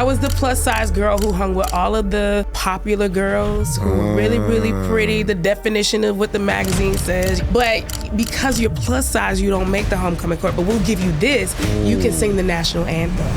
I was the plus size girl who hung with all of the popular girls who were really, really pretty, the definition of what the magazine says. But because you're plus size, you don't make the homecoming court, but we'll give you this. You can sing the national anthem.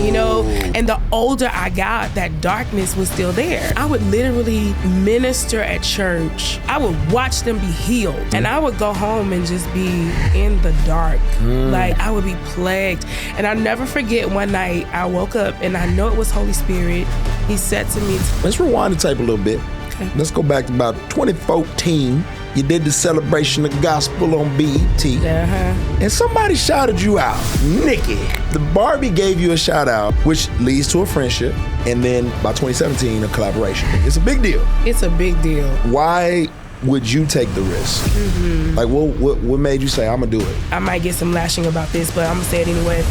You know, and the older I got, that darkness was still there. I would literally minister at church. I would watch them be healed. And I would go home and just be in the dark. Like, I would be plagued. And I'll never forget one night I woke up and I know it was Holy Spirit. He said to me, let's rewind the tape a little bit. Okay. Let's go back to about 2014. You did the celebration of gospel on BET. And somebody shouted you out. Nicki. The Barbie gave you a shout out, which leads to a friendship. And then by 2017, a collaboration. It's a big deal. It's a big deal. Why would you take the risk? Like, what made you say, I'm gonna do it? I might get some lashing about this, but I'm gonna say it anyway.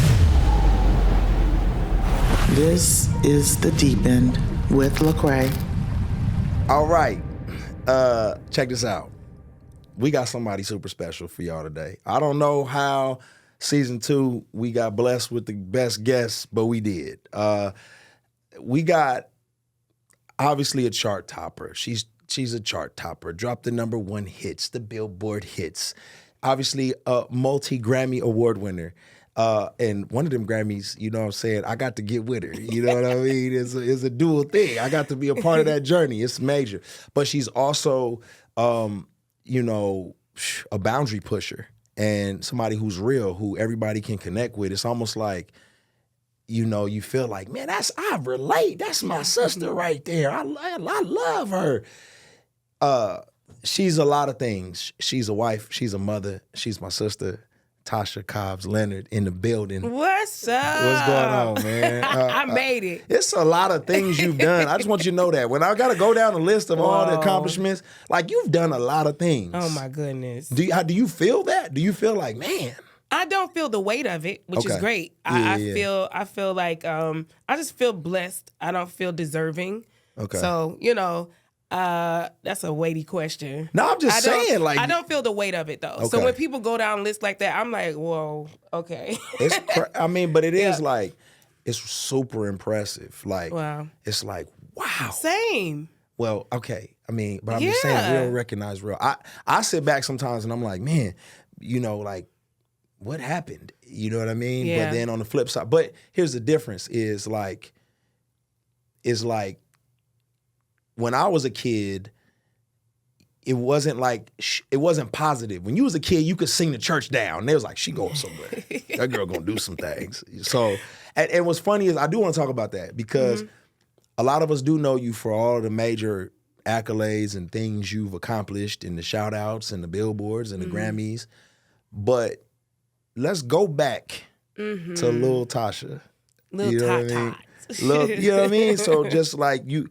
This is The Deep End with Lecrae. All right, check this out. We got somebody super special for y'all today. I don't know how season 2 we got blessed with the best guests, but we did. We got obviously a chart topper. She's a chart topper. Dropped the #1 hits, the Billboard hits. Obviously a multi-Grammy award winner. And one of them Grammys, you know what I'm saying, I got to get with her. You know what I mean? It's a dual thing. I got to be a part of that journey. It's major. But she's also, you know, a boundary pusher and somebody who's real, who everybody can connect with. It's almost like, you know, you feel like, man, I relate. That's my sister right there. I love her. She's a lot of things. She's a wife. She's a mother. She's my sister. Tasha Cobbs Leonard in the building. What's up? What's going on, man? I made it. It's a lot of things you've done. I just want you to know that. When I got to go down the list of all the accomplishments, like, you've done a lot of things. Oh, my goodness. Do you feel that? Do you feel like, man? I don't feel the weight of it, which is great. I feel like I just feel blessed. I don't feel deserving. Okay. So, you know, that's a weighty question. No, I'm just saying, like, I don't feel the weight of it though. Okay. So when people go down lists like that, I'm like, whoa, okay. I mean, but it is like, it's super impressive. Like, wow. It's like, wow. Same. Well, okay. I mean, but I'm just saying, real recognize real. I sit back sometimes and I'm like, man, you know, like, what happened? You know what I mean? Yeah. But then on the flip side, but here's the difference is like, when I was a kid, it wasn't like, it wasn't positive. When you was a kid, you could sing the church down. They was like, she going somewhere. That girl gonna do some things. So, and what's funny is I do want to talk about that because a lot of us do know you for all the major accolades and things you've accomplished and the shout outs and the billboards and the Grammys. But let's go back to Lil Tasha. Lil you know what I mean? You know what I mean? So just like you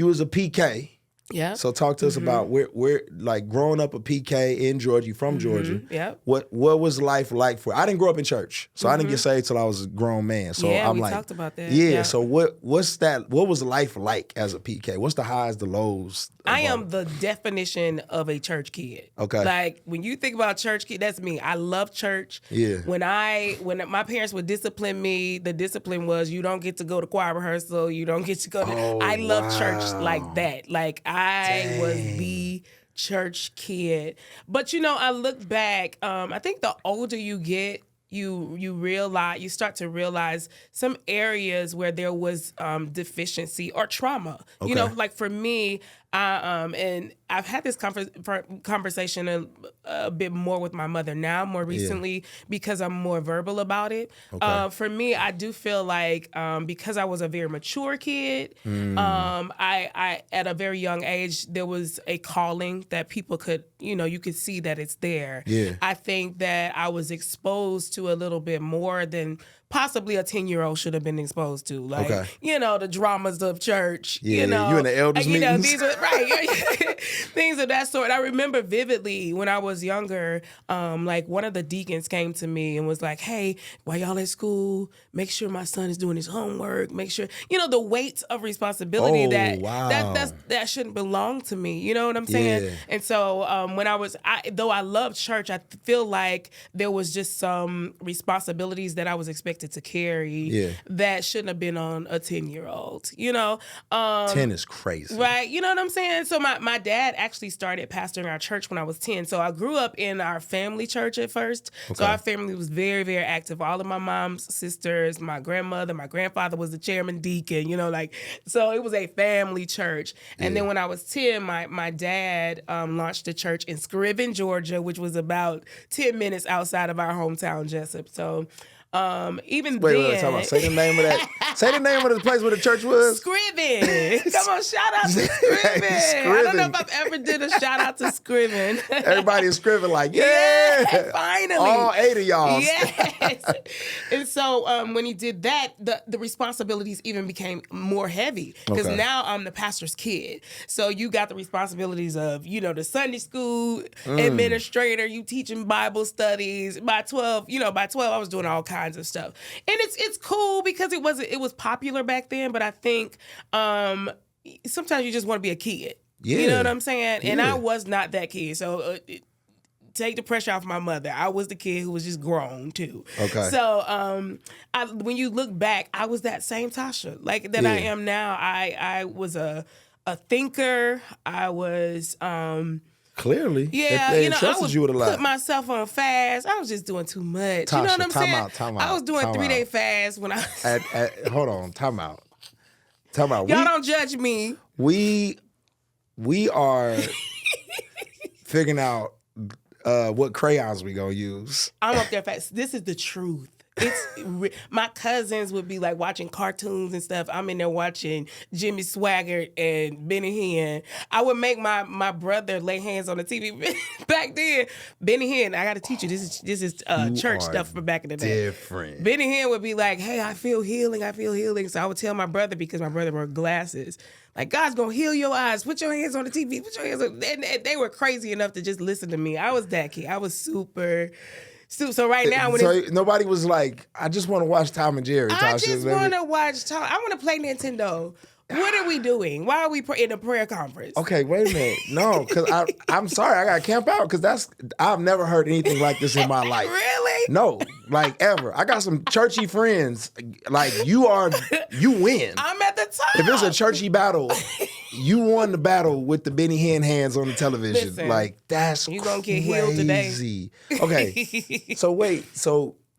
was a PK. Yeah. So talk to us about where like growing up a PK in Georgia, you from Georgia. Yeah. What was life like for you? I didn't grow up in church. So I didn't get saved till I was a grown man. So I'm we like, talked about that. Yeah. So what was life like as a PK? What's the highs, the lows? I am the definition of a church kid. Okay. Like when you think about church kid, that's me. I love church. Yeah. When my parents would discipline me, the discipline was you don't get to go to choir rehearsal, you don't get to go to I love church like that. Like I was the church kid. But you know, I look back, I think the older you get, you start to realize some areas where there was deficiency or trauma. Okay. You know, like for me, and I've had this conversation a bit more with my mother now, more recently, because I'm more verbal about it. Okay. For me, I do feel like because I was a very mature kid, I at a very young age, there was a calling that people could, you could see that it's there. Yeah. I think that I was exposed to a little bit more than possibly a 10-year-old should have been exposed to. Like, the dramas of church. Yeah, you in the elders meetings. These are, right, things of that sort. I remember vividly when I was younger, like one of the deacons came to me and was like, hey, while y'all at school, make sure my son is doing his homework. Make sure, the weight of responsibility that shouldn't belong to me. You know what I'm saying? Yeah. And so when though I loved church, I feel like there was just some responsibilities that I was expected expected to carry that shouldn't have been on a 10-year-old, you know? 10 is crazy. Right, you know what I'm saying? So my dad actually started pastoring our church when I was 10. So I grew up in our family church at first. Okay. So our family was very, very active. All of my mom's sisters, my grandmother, my grandfather was the chairman deacon, you know, like, so it was a family church. And then when I was 10, my dad launched a church in Scriven, Georgia, which was about 10 minutes outside of our hometown, Jessup. So even wait, then... talk about, say the name of that. Say the name of the place where the church was. Scriven. Come on, shout out to Scriven. I don't know if I've ever did a shout out to Scriven. Everybody is Scriven like, yeah. Finally. All 8 of y'all. Yes. And so when he did that, the responsibilities even became more heavy because now I'm the pastor's kid. So you got the responsibilities of, you know, the Sunday school administrator, you teaching Bible studies. By 12 I was doing all kinds of stuff. And it's cool because it was popular back then, but I think sometimes you just want to be a kid. Yeah. You know what I'm saying? Yeah. And I was not that kid. So take the pressure off my mother. I was the kid who was just grown too. Okay. So when you look back, I was that same Tasha like that I am now. I was a thinker. I was clearly. Yeah, they you know, entrusted you with a lot. Put myself on fast. I was just doing too much. Tasha, you know what I'm saying? Time out. I was doing 3-day fast when I was... hold on, time out. Y'all don't judge me. We are figuring out what crayons we gonna use. I'm up there fast. This is the truth. My cousins would be like watching cartoons and stuff. I'm in there watching Jimmy Swaggart and Benny Hinn. I would make my brother lay hands on the TV back then. Benny Hinn, I got to teach you. This is church stuff from back in the day. Different. Benny Hinn would be like, "Hey, I feel healing. So I would tell my brother because my brother wore glasses. Like, God's gonna heal your eyes. Put your hands on the TV. Put your hands on. And they were crazy enough to just listen to me. I was that kid. I was super. So right now, nobody was like, I just want to watch Tom and Jerry. I just want to watch Tom. I want to play Nintendo. What are we doing? Why are we in a prayer conference? Okay, wait a minute. No, because I'm sorry, I got to camp out because I've never heard anything like this in my life. Really? No, like ever. I got some churchy friends. Like you win. I'm at the top. If it's a churchy battle, you won the battle with the Benny Hinn hands on the television. Listen, like that's you gonna get healed today. Okay, so wait,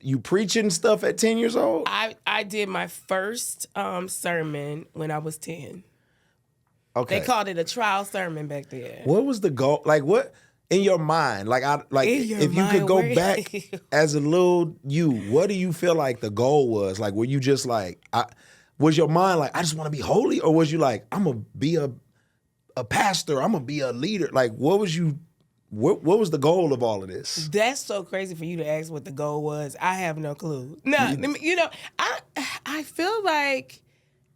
you preaching stuff at 10 years old? I did my first sermon when I was 10. Okay. They called it a trial sermon back then. What was the goal? Like what in your mind? If you could go back as a little you, what do you feel like the goal was? Like were you just like was your mind like I just want to be holy, or was you like I'm gonna be a pastor, I'm gonna be a leader? Like what was you? What was the goal of all of this? That's so crazy for you to ask what the goal was. I have no clue. No, you know, I feel like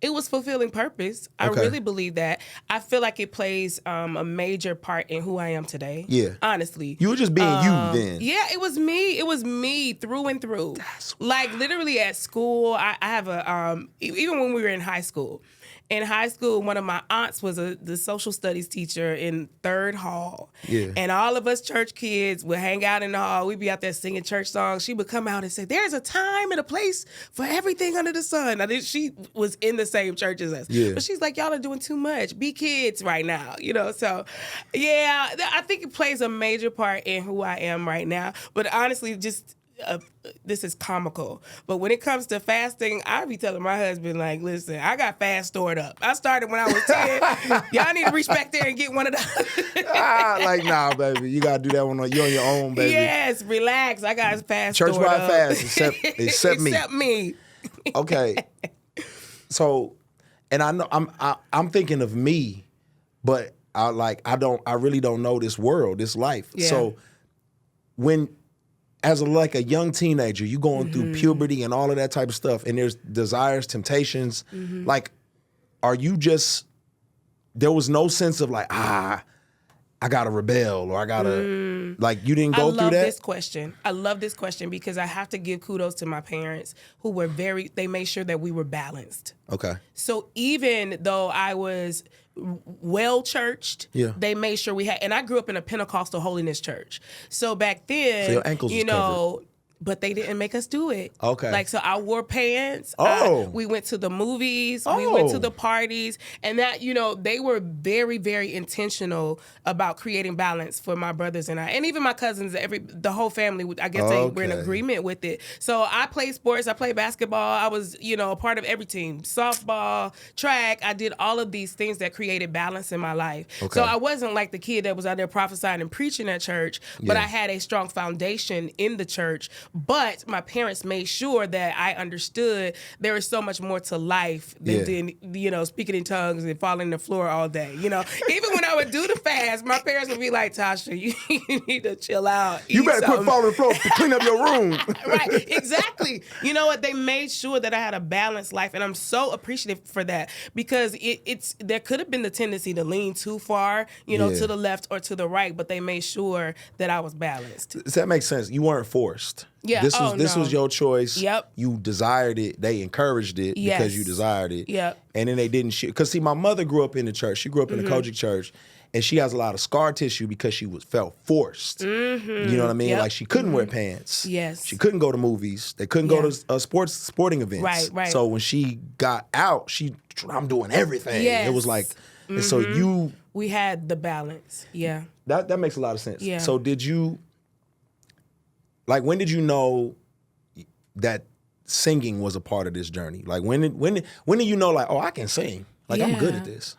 it was fulfilling purpose. I really believe that. I feel like it plays a major part in who I am today. Yeah. Honestly. You were just being you then. Yeah, it was me. It was me through and through. That's like literally at school, I have a, even when we were in high school. In high school, one of my aunts was the social studies teacher in 3rd hall. Yeah. And all of us church kids would hang out in the hall. We'd be out there singing church songs. She would come out and say, there's a time and a place for everything under the sun. Now, she was in the same church as us. Yeah. But she's like, y'all are doing too much. Be kids right now. You know, so, yeah, I think it plays a major part in who I am right now. But honestly, just... this is comical, but when it comes to fasting, I be telling my husband, like, listen, I got fast stored up. I started when I was 10. Y'all need to reach back there and get one of those. Like, nah, baby, you gotta do that one on your own, baby. Yes, relax. I got fast stored up. Church-wide fast, except me. Except me. Okay. So, and I know I'm thinking of me, but I really don't know this world, this life. Yeah. So when as a young teenager, you going through puberty and all of that type of stuff, and there's desires, temptations. Like, are you just, there was no sense of like, I gotta rebel, or I gotta, like, you didn't go through that? I love this question because I have to give kudos to my parents who were they made sure that we were balanced. Okay. So even though I was well-churched, they made sure we had, and I grew up in a Pentecostal holiness church. So back then, so your ankles you know, but they didn't make us do it. Okay. Like, so I wore pants. Oh. We went to the movies. We went to the parties. And that, you know, they were very, very intentional about creating balance for my brothers and I. And even my cousins, the whole family, I guess they were in agreement with it. So I played sports. I played basketball. I was, you know, a part of every team. Softball, track. I did all of these things that created balance in my life. Okay. So I wasn't like the kid that was out there prophesying and preaching at church, but I had a strong foundation in the church. But my parents made sure that I understood there is so much more to life than, you know, speaking in tongues and falling on the floor all day. You know, even when I would do the fast, my parents would be like, Tasha, you need to chill out. You better quit falling on the floor to clean up your room. Right, exactly. You know what? They made sure that I had a balanced life, and I'm so appreciative for that because there could have been the tendency to lean too far, you know, to the left or to the right, but they made sure that I was balanced. Does that make sense? You weren't forced. Yeah. This was your choice. Yep. You desired it. They encouraged it because you desired it. Yep. And then they didn't shoot. Because see, my mother grew up in the church. She grew up in the Kojic church. And she has a lot of scar tissue because she felt forced. You know what I mean? Yep. Like she couldn't wear pants. Yes. She couldn't go to movies. They couldn't go to sporting events. Right. So when she got out, I'm doing everything. Yes. It was like, and so we had the balance. Yeah. That makes a lot of sense. Yeah. So did you, like, when did you know that singing was a part of this journey? Like, when did you know, like, oh, I can sing. Like, I'm good at this.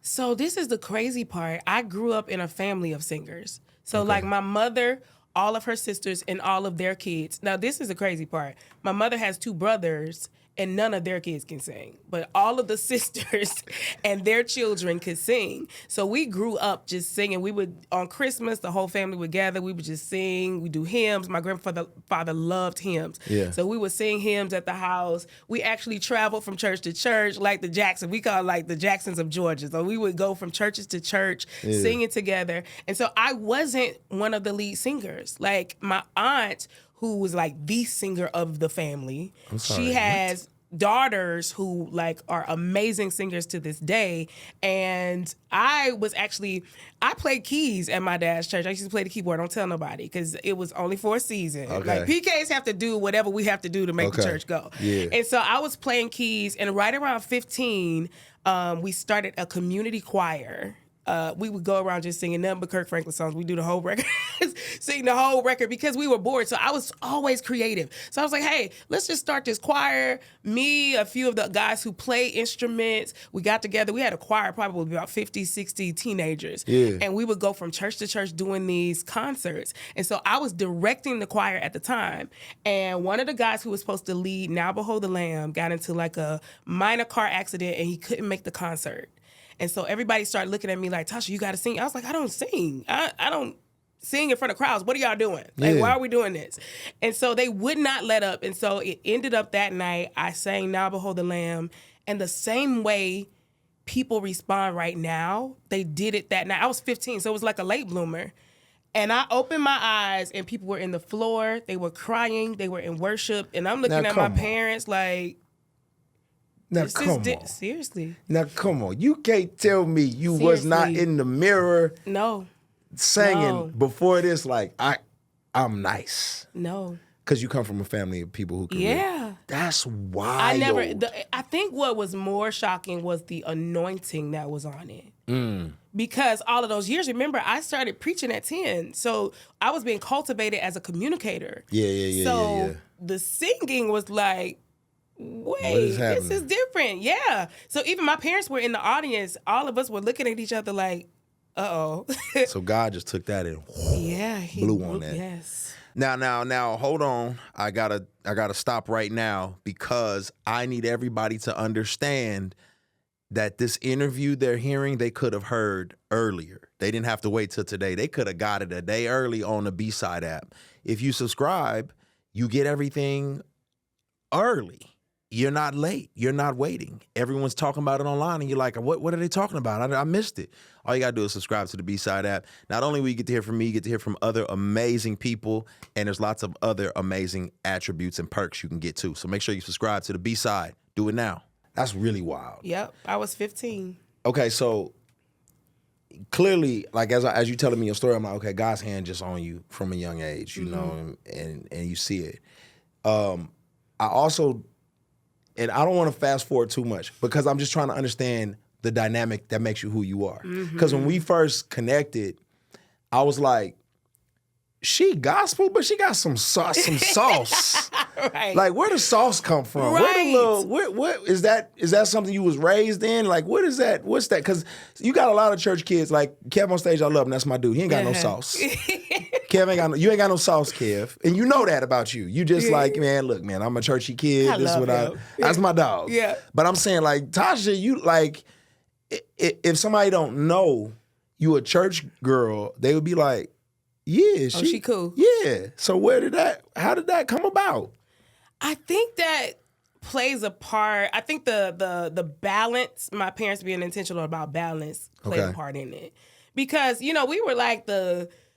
So this is the crazy part. I grew up in a family of singers. So like my mother, all of her sisters, and all of their kids. Now this is the crazy part. My mother has 2 brothers, and none of their kids can sing. But all of the sisters and their children could sing. So we grew up just singing. We would, on Christmas, the whole family would gather. We would just sing. We do hymns. My grandfather loved hymns. Yeah. So we would sing hymns at the house. We actually traveled from church to church like the Jacksons. We call it like the Jacksons of Georgia. So we would go from churches to church singing together. And so I wasn't one of the lead singers. Like my aunt, who was like the singer of the family. She has daughters who like are amazing singers to this day. And I played keys at my dad's church. I used to play the keyboard. Don't tell nobody because it was only for a season. Okay. Like PKs have to do whatever we have to do to make the church go. Yeah. And so I was playing keys, and right around 15, we started a community choir. We would go around just singing nothing but Kirk Franklin songs. We do the whole record, sing the whole record because we were bored. So I was always creative. So I was like, hey, let's just start this choir. Me, a few of the guys who play instruments, we got together. We had a choir, probably about 50, 60 teenagers. Yeah. And we would go from church to church doing these concerts. And so I was directing the choir at the time. And one of the guys who was supposed to lead Now Behold the Lamb got into like a minor car accident and he couldn't make the concert. And so everybody started looking at me like, Tasha, you got to sing. I was like, I don't sing. I don't sing in front of crowds. What are y'all doing? Like, why are we doing this? And so they would not let up. And so it ended up that night, I sang Now Behold the Lamb. And the same way people respond right now, they did it that night. I was 15, so it was like a late bloomer. And I opened my eyes, and people were in the floor. They were crying. They were in worship. And I'm looking at my parents like, now, come on. Seriously. Now, come on. You can't tell me you was not in the mirror singing before this like, I'm nice. No. Because you come from a family of people who can read. That's wild. I think what was more shocking was the anointing that was on it. Because all of those years, remember, I started preaching at 10. So I was being cultivated as a communicator. So the singing was like, wait, this is different. Yeah. So even my parents were in the audience. All of us were looking at each other like, uh-oh. So God just took that and blew on that. Yes. Now, hold on. I gotta stop right now because I need everybody to understand that this interview they're hearing, they could have heard earlier. They didn't have to wait till today. They could have got it a day early on the BSIDE app. If you subscribe, you get everything early. You're not late. You're not waiting. Everyone's talking about it online, and you're like, what are they talking about? I missed it. All you got to do is subscribe to the BSIDE app. Not only will you get to hear from me, you get to hear from other amazing people, and there's lots of other amazing attributes and perks you can get too. So make sure you subscribe to the BSIDE. Do it now. That's really wild. Yep. I was 15. Okay, so clearly, like as you telling me your story, I'm like, okay, God's hand just on you from a young age, you know, and you see it. I also, and I don't want to fast forward too much because I'm just trying to understand the dynamic that makes you who you are. Because when we first connected, I was like, she gospel, but she got some sauce. Right. Like, where does sauce come from? Right. What is that? Is that something you was raised in? Like, what is that? What's that? Because you got a lot of church kids. Like Kev on stage, I love him. That's my dude. He ain't got no sauce. Kev you ain't got no sauce, Kev, and you know that about you. You just like, man, look, man, I'm a churchy kid. That's my dog. Yeah. But I'm saying, like, Tasha, you like, if somebody don't know you a church girl, they would be like, yeah, she cool. Yeah. So how did that come about? I think that plays a part. I think the balance, my parents being intentional about balance played a part in it. Because, you know, we were like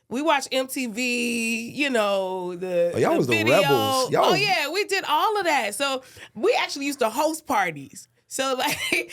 we watched MTV, you know, y'all was video. The rebels. Yeah, we did all of that. So we actually used to host parties. So like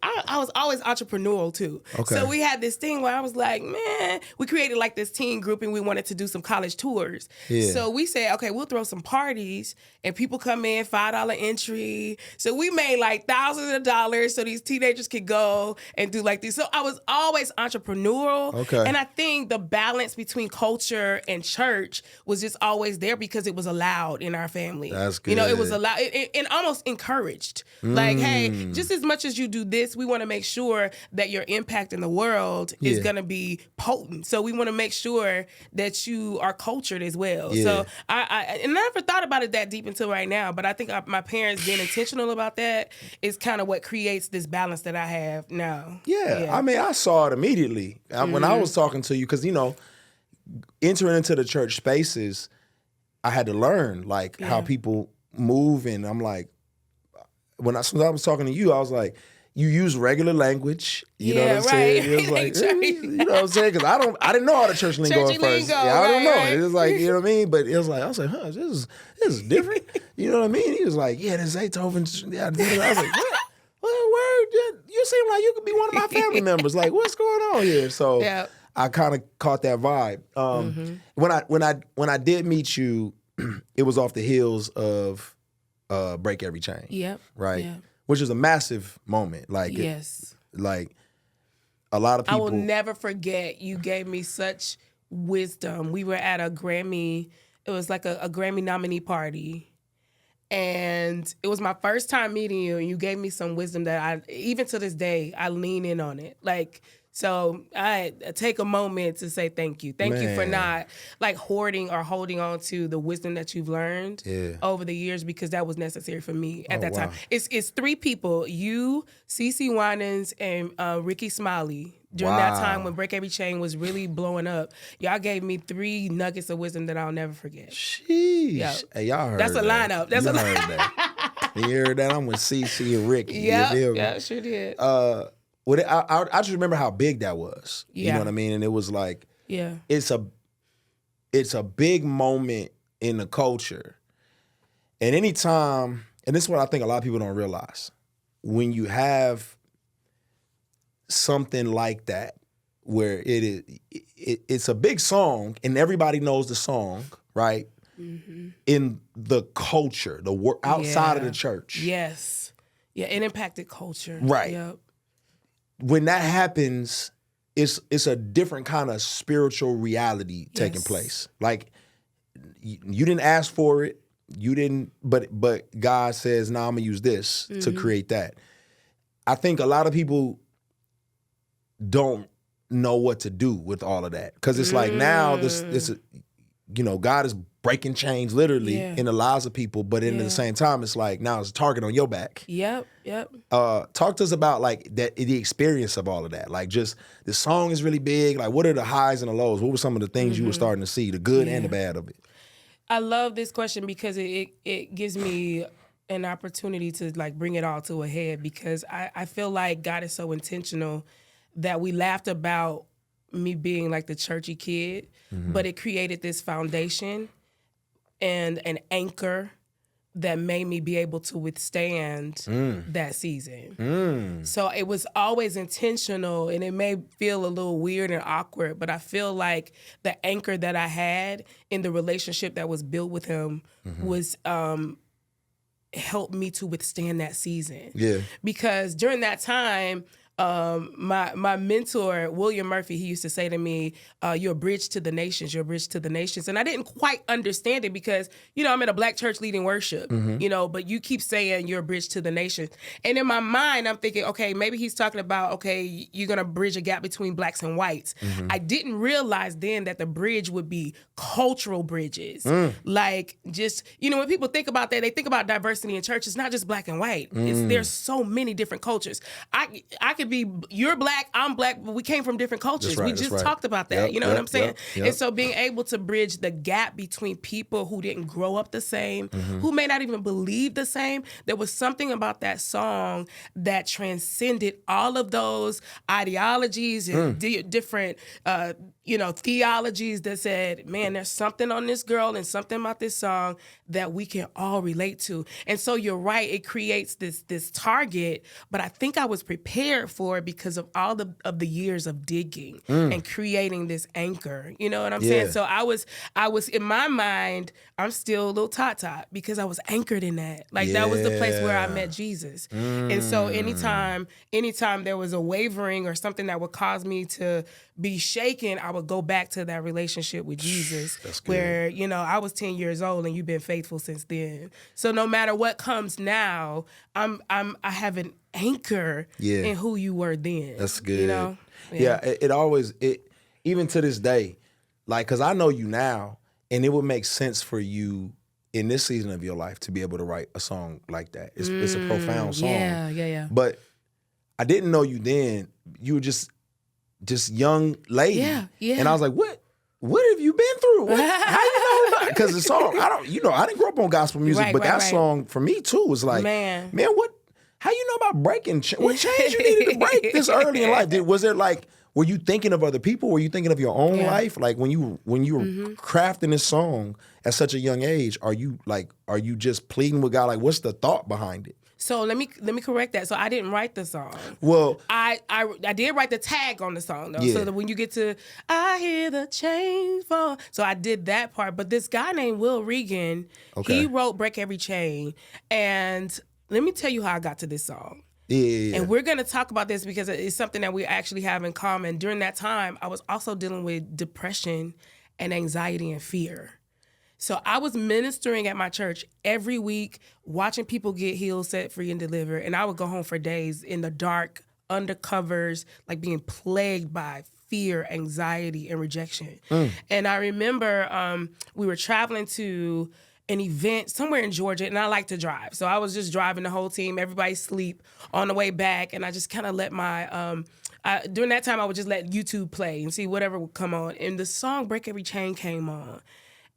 I was always entrepreneurial too. Okay. So we had this thing where I was like, man, we created like this teen group and we wanted to do some college tours. Yeah. So we said, okay, we'll throw some parties and people come in, $5 entry. So we made like thousands of dollars so these teenagers could go and do like these. So I was always entrepreneurial. Okay. And I think the balance between culture and church was just always there because it was allowed in our family. That's good. You know, it was allowed and almost encouraged. Like, hey, just as much as you do this, we want to make sure that your impact in the world is going to be potent. So we want to make sure that you are cultured as well. Yeah. So I never thought about it that deep until right now, but I think my parents being intentional about that is kind of what creates this balance that I have now. Yeah. I mean, I saw it immediately when I was talking to you because, you know, entering into the church spaces, I had to learn like how people move, and I'm like, when I was talking to you, I was like, you use regular language. You know what I'm saying? It was like, you know what I'm saying? Because I didn't know all the church lingo at first. I don't know. Right. It was like, you know what I mean? But it was like, I was like, huh, this is different. You know what I mean? He was like, yeah, this Beethoven. I was like, what? Word? You seem like you could be one of my family members. Like, what's going on here? So I kind of caught that vibe. When I did meet you, it was off the heels of Break Every Chain. Yep. Right? Yep. Which is a massive moment. Like, like a lot of people. I will never forget, you gave me such wisdom. We were at a Grammy, it was like a Grammy nominee party. And it was my first time meeting you, and you gave me some wisdom that even to this day, I lean in on it. Like, so I take a moment to say thank you. Thank you for not like hoarding or holding on to the wisdom that you've learned over the years, because that was necessary for me at that time. It's three people, you, CeCe Winans, and Ricky Smiley. During that time when Break Every Chain was really blowing up, y'all gave me 3 nuggets of wisdom that I'll never forget. Sheesh. Yep. Hey, y'all heard That's a lineup. That's a lineup. You heard that? I'm with CeCe and Ricky. Yeah, sure did. I just remember how big that was. You know what I mean? And it was like, it's a big moment in the culture. And anytime, and this is what I think a lot of people don't realize, when you have something like that, where it's a big song and everybody knows the song, right? Mm-hmm. In the culture, outside of the church. Yes. Yeah, it impacted culture. Right. Yep. When that happens, it's a different kind of spiritual reality taking place. Like, you didn't ask for it, you didn't, but God says, "Nah, I'm gonna use this to create that." I think a lot of people don't know what to do with all of that, because it's like now this you know, God is breaking chains literally in the lives of people, but at the same time, it's like now it's a target on your back. Yep. Talk to us about like the experience of all of that. Like, just the song is really big. Like, what are the highs and the lows? What were some of the things you were starting to see, the good and the bad of it? I love this question because it gives me an opportunity to like bring it all to a head, because I feel like God is so intentional that we laughed about me being like the churchy kid, but it created this foundation and an anchor that made me be able to withstand that season. So it was always intentional, and it may feel a little weird and awkward, but I feel like the anchor that I had in the relationship that was built with him was helped me to withstand that season. Yeah. Because during that time, my mentor, William Murphy, he used to say to me, you're a bridge to the nations, you're a bridge to the nations. And I didn't quite understand it because, I'm in a black church leading worship, but you keep saying you're a bridge to the nations. And in my mind, I'm thinking, okay, maybe he's talking about, okay, you're going to bridge a gap between blacks and whites. I didn't realize then that the bridge would be cultural bridges. Like just, when people think about that, they think about diversity in church. It's not just black and white. There's so many different cultures. I could be, you're black, I'm black, but we came from different cultures. We just talked about that. You know what I'm saying? And so being able to bridge the gap between people who didn't grow up the same, who may not even believe the same, there was something about that song that transcended all of those ideologies and different, theologies that said, man, there's something on this girl and something about this song that we can all relate to. And so you're right, it creates this target, but I think I was prepared for it because of all of the years of digging and creating this anchor. You know what I'm saying? So I was in my mind, I'm still a little tot because I was anchored in that. Like that was the place where I met Jesus. And so anytime there was a wavering or something that would cause me to be shaken, I would go back to that relationship with Jesus where, I was 10 years old and you've been faithful since then. So no matter what comes now, I have an anchor in who you were then. That's good. It always, even to this day, like, cause I know you now and it would make sense for you in this season of your life to be able to write a song like that. It's a profound song. Yeah. But I didn't know you then. You were just young lady. Yeah. And I was like, what have you been through? How you know? Because the song, I didn't grow up on gospel music, but that song for me too was like, man, how you know about breaking? What change you needed to break this early in life? Was there like, were you thinking of other people? Were you thinking of your own life? Like when you were crafting this song at such a young age, are you just pleading with God? Like, what's the thought behind it? So let me correct that. So I didn't write the song. Well, I did write the tag on the song though. So that when you get to I hear the chain fall. So I did that part. But this guy named Will Regan, he wrote Break Every Chain. And let me tell you how I got to this song. Yeah. And we're going to talk about this because it's something that we actually have in common. During that time, I was also dealing with depression and anxiety and fear. So I was ministering at my church every week, watching people get healed, set free, and delivered. And I would go home for days in the dark, under covers, like being plagued by fear, anxiety, and rejection. And I remember we were traveling to an event somewhere in Georgia, and I like to drive. So I was just driving the whole team, everybody sleep on the way back, and I just kind of let my, during that time, I would just let YouTube play and see whatever would come on. And the song Break Every Chain came on.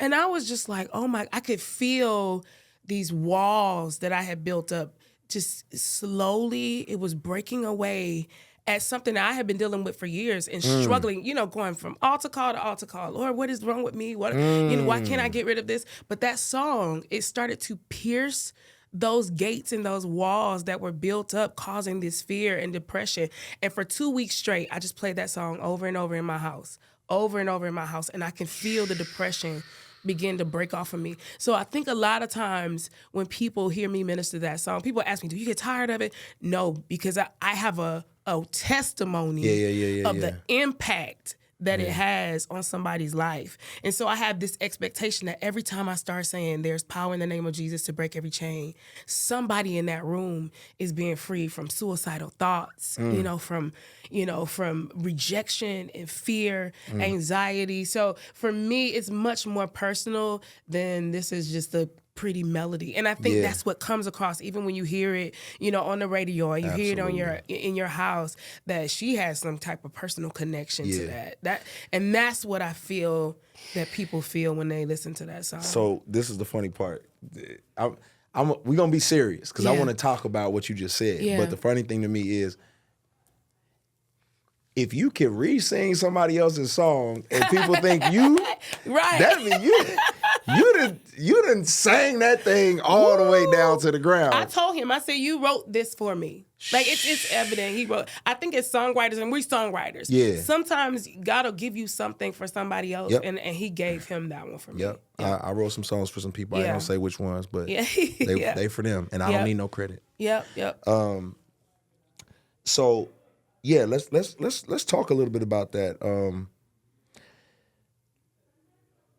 And I was just like, oh my, I could feel these walls that I had built up just slowly, it was breaking away at something that I had been dealing with for years and struggling, going from altar call to altar call. Lord, what is wrong with me? Why can't I get rid of this? But that song, it started to pierce those gates and those walls that were built up, causing this fear and depression. And for 2 weeks straight, I just played that song over and over in my house, and I can feel the depression begin to break off of me. So I think a lot of times when people hear me minister that song, people ask me, do you get tired of it? No, because I have a testimony of the impact that it has on somebody's life. And so I have this expectation that every time I start saying there's power in the name of Jesus to break every chain, somebody in that room is being free from suicidal thoughts, from rejection and fear, anxiety. So for me, it's much more personal than this is just a pretty melody. And I think that's what comes across even when you hear it, on the radio or you hear it in your house, that she has some type of personal connection to that. And that's what I feel that people feel when they listen to that song. So this is the funny part. we're going to be serious because I want to talk about what you just said. Yeah. But the funny thing to me is, if you can re-sing somebody else's song and people think you, right, that means You done sang that thing all the way down to the ground. I told him, I said, you wrote this for me. Like, it's evident he wrote. I think it's songwriters, and we're songwriters. Yeah. Sometimes God will give you something for somebody else, and he gave him that one for me. Yep. I wrote some songs for some people. I ain't gonna say which ones, but they for them, and I don't need no credit. Yep. So, yeah, let's talk a little bit about that.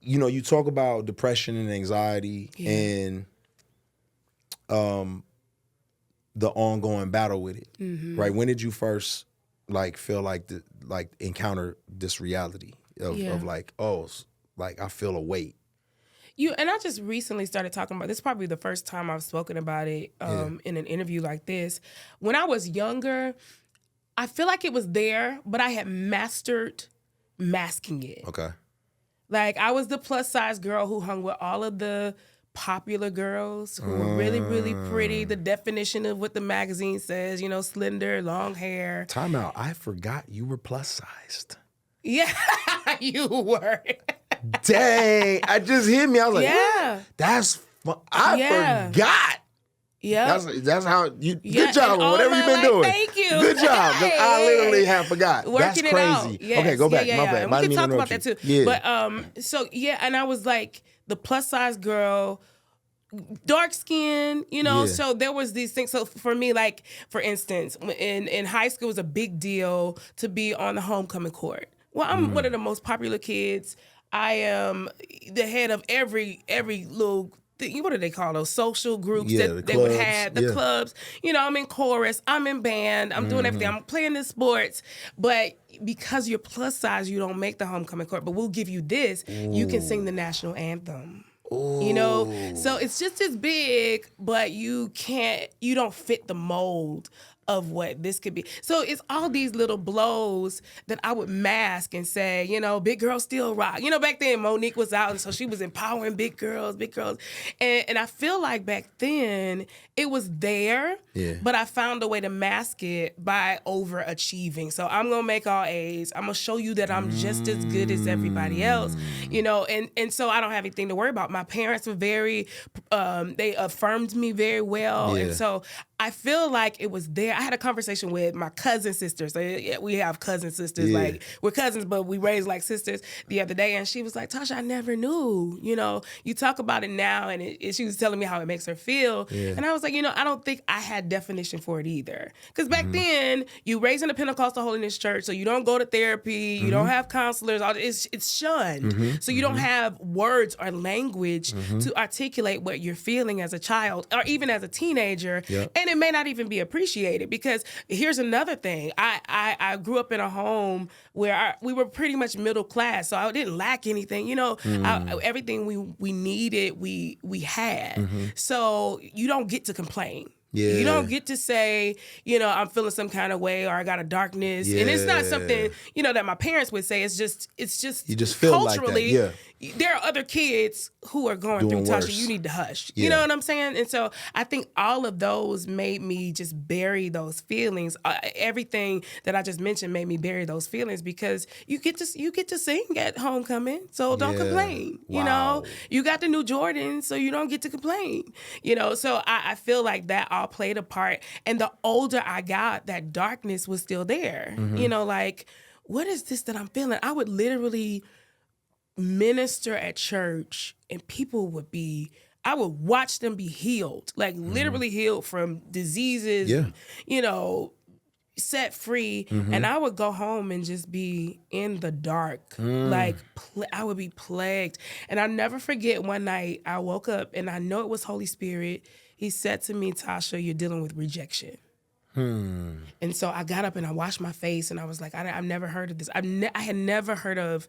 You talk about depression and anxiety and the ongoing battle with it, right? When did you first feel encounter this reality of I feel a weight? And I just recently started talking about this. Is probably the first time I've spoken about it in an interview like this. When I was younger, I feel like it was there, but I had mastered masking it. Okay. Like, I was the plus size girl who hung with all of the popular girls who were really, really pretty. The definition of what the magazine says, slender, long hair. Time out. I forgot you were plus sized. Yeah, you were. Dang. I just hit me. I was like, yeah. That's fun. I forgot. Yeah, that's how you. Good job on whatever you've been doing. Thank you. Good job. Hey. I literally have forgot. Working that's crazy. It out. Yes. Okay, go back. Yeah. My bad. And we can talk about that too. Yeah. But and I was like the plus size girl, dark skin. So there was these things. So for me, like for instance, in high school, it was a big deal to be on the homecoming court. Well, I'm one of the most popular kids. I am the head of every little. What do they call those social groups that they would have, the clubs? I'm in chorus, I'm in band, I'm doing everything, I'm playing the sports. But because you're plus size, you don't make the homecoming court. But we'll give you this. Ooh. You can sing the national anthem. Ooh. So it's just as big, but you don't fit the mold of what this could be. So it's all these little blows that I would mask and say, big girls still rock. Back then Monique was out, and so she was empowering big girls. And I feel like back then it was there, but I found a way to mask it by overachieving. So I'm going to make all A's. I'm going to show you that I'm just as good as everybody else, and so I don't have anything to worry about. My parents were very, they affirmed me very well. And so I feel like it was there. I had a conversation with my cousin sisters. So we have cousin sisters. Yeah. Like, we're cousins, but we raised like sisters the other day. And she was like, Tasha, I never knew. You talk about it now, and she was telling me how it makes her feel. Yeah. And I was like, I don't think I had definition for it either. Because back then, you raised in a Pentecostal holiness church, so you don't go to therapy, you don't have counselors. It's shunned. So you don't have words or language to articulate what you're feeling as a child or even as a teenager. Yep. And it may not even be appreciated, because here's another thing. I grew up in a home where we were pretty much middle class, so I didn't lack anything. Everything we needed, we had. So you don't get to complain. Yeah. You don't get to say, I'm feeling some kind of way, or I got a darkness. Yeah. And it's not something, that my parents would say. It's just you just feel culturally, like that. Yeah. There are other kids who are going through, Tasha, you need to hush. Yeah. You know what I'm saying? And so I think all of those made me just bury those feelings. Everything that I just mentioned made me bury those feelings, because you get to sing at homecoming, so don't complain. Wow. You got the new Jordans, so you don't get to complain. So I feel like that all played a part. And the older I got, that darkness was still there. Like, what is this that I'm feeling? I would literally minister at church, and I would watch them be healed, like literally healed from diseases, set free. And I would go home and just be in the dark. Like, I would be plagued. And I'll never forget one night I woke up, and I know it was Holy Spirit. He said to me, Tasha, you're dealing with rejection. And so I got up and I washed my face, and I was like, I've never heard of this. I had never heard of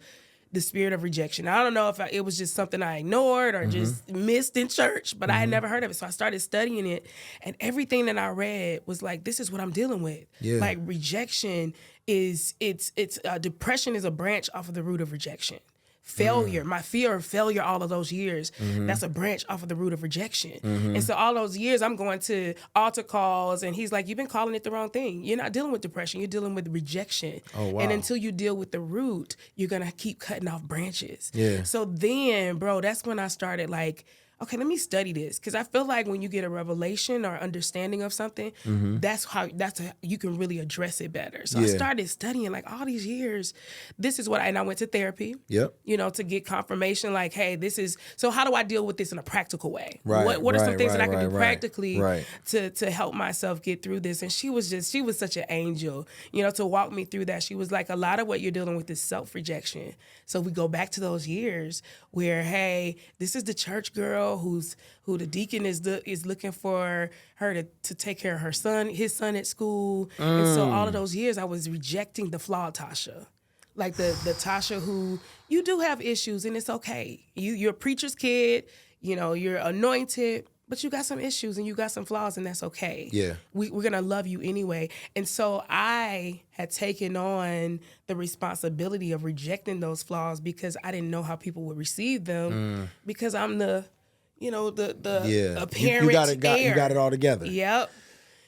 the spirit of rejection. I don't know if it was just something I ignored or just missed in church, but I had never heard of it. So I started studying it, and everything that I read was like, this is what I'm dealing with. Yeah. Like, rejection depression is a branch off of the root of rejection. failure, my fear of failure all of those years. That's a branch off of the root of rejection. And so all those years I'm going to altar calls and he's like, you've been calling it the wrong thing. You're not dealing with depression, you're dealing with rejection. Oh, wow. And until you deal with the root, you're going to keep cutting off branches. Yeah. So then, bro, that's when I started like, okay, let me study this. Because I feel like when you get a revelation or understanding of something, that's how you can really address it better. So I started studying like all these years. This is what, and I went to therapy, to get confirmation like, hey, so how do I deal with this in a practical way? Right, what are some things that I can do practically right. to help myself get through this? And she was such an angel, to walk me through that. She was like, a lot of what you're dealing with is self-rejection. So we go back to those years where, hey, this is the church girl who the deacon is looking for her to take care of his son at school. And so all of those years I was rejecting the flawed Tasha. Like the Tasha who, you do have issues and it's okay. You're a preacher's kid, you're anointed, but you got some issues and you got some flaws and that's okay. Yeah. We're going to love you anyway. And so I had taken on the responsibility of rejecting those flaws because I didn't know how people would receive them because I'm the apparent you got it all together. Yep.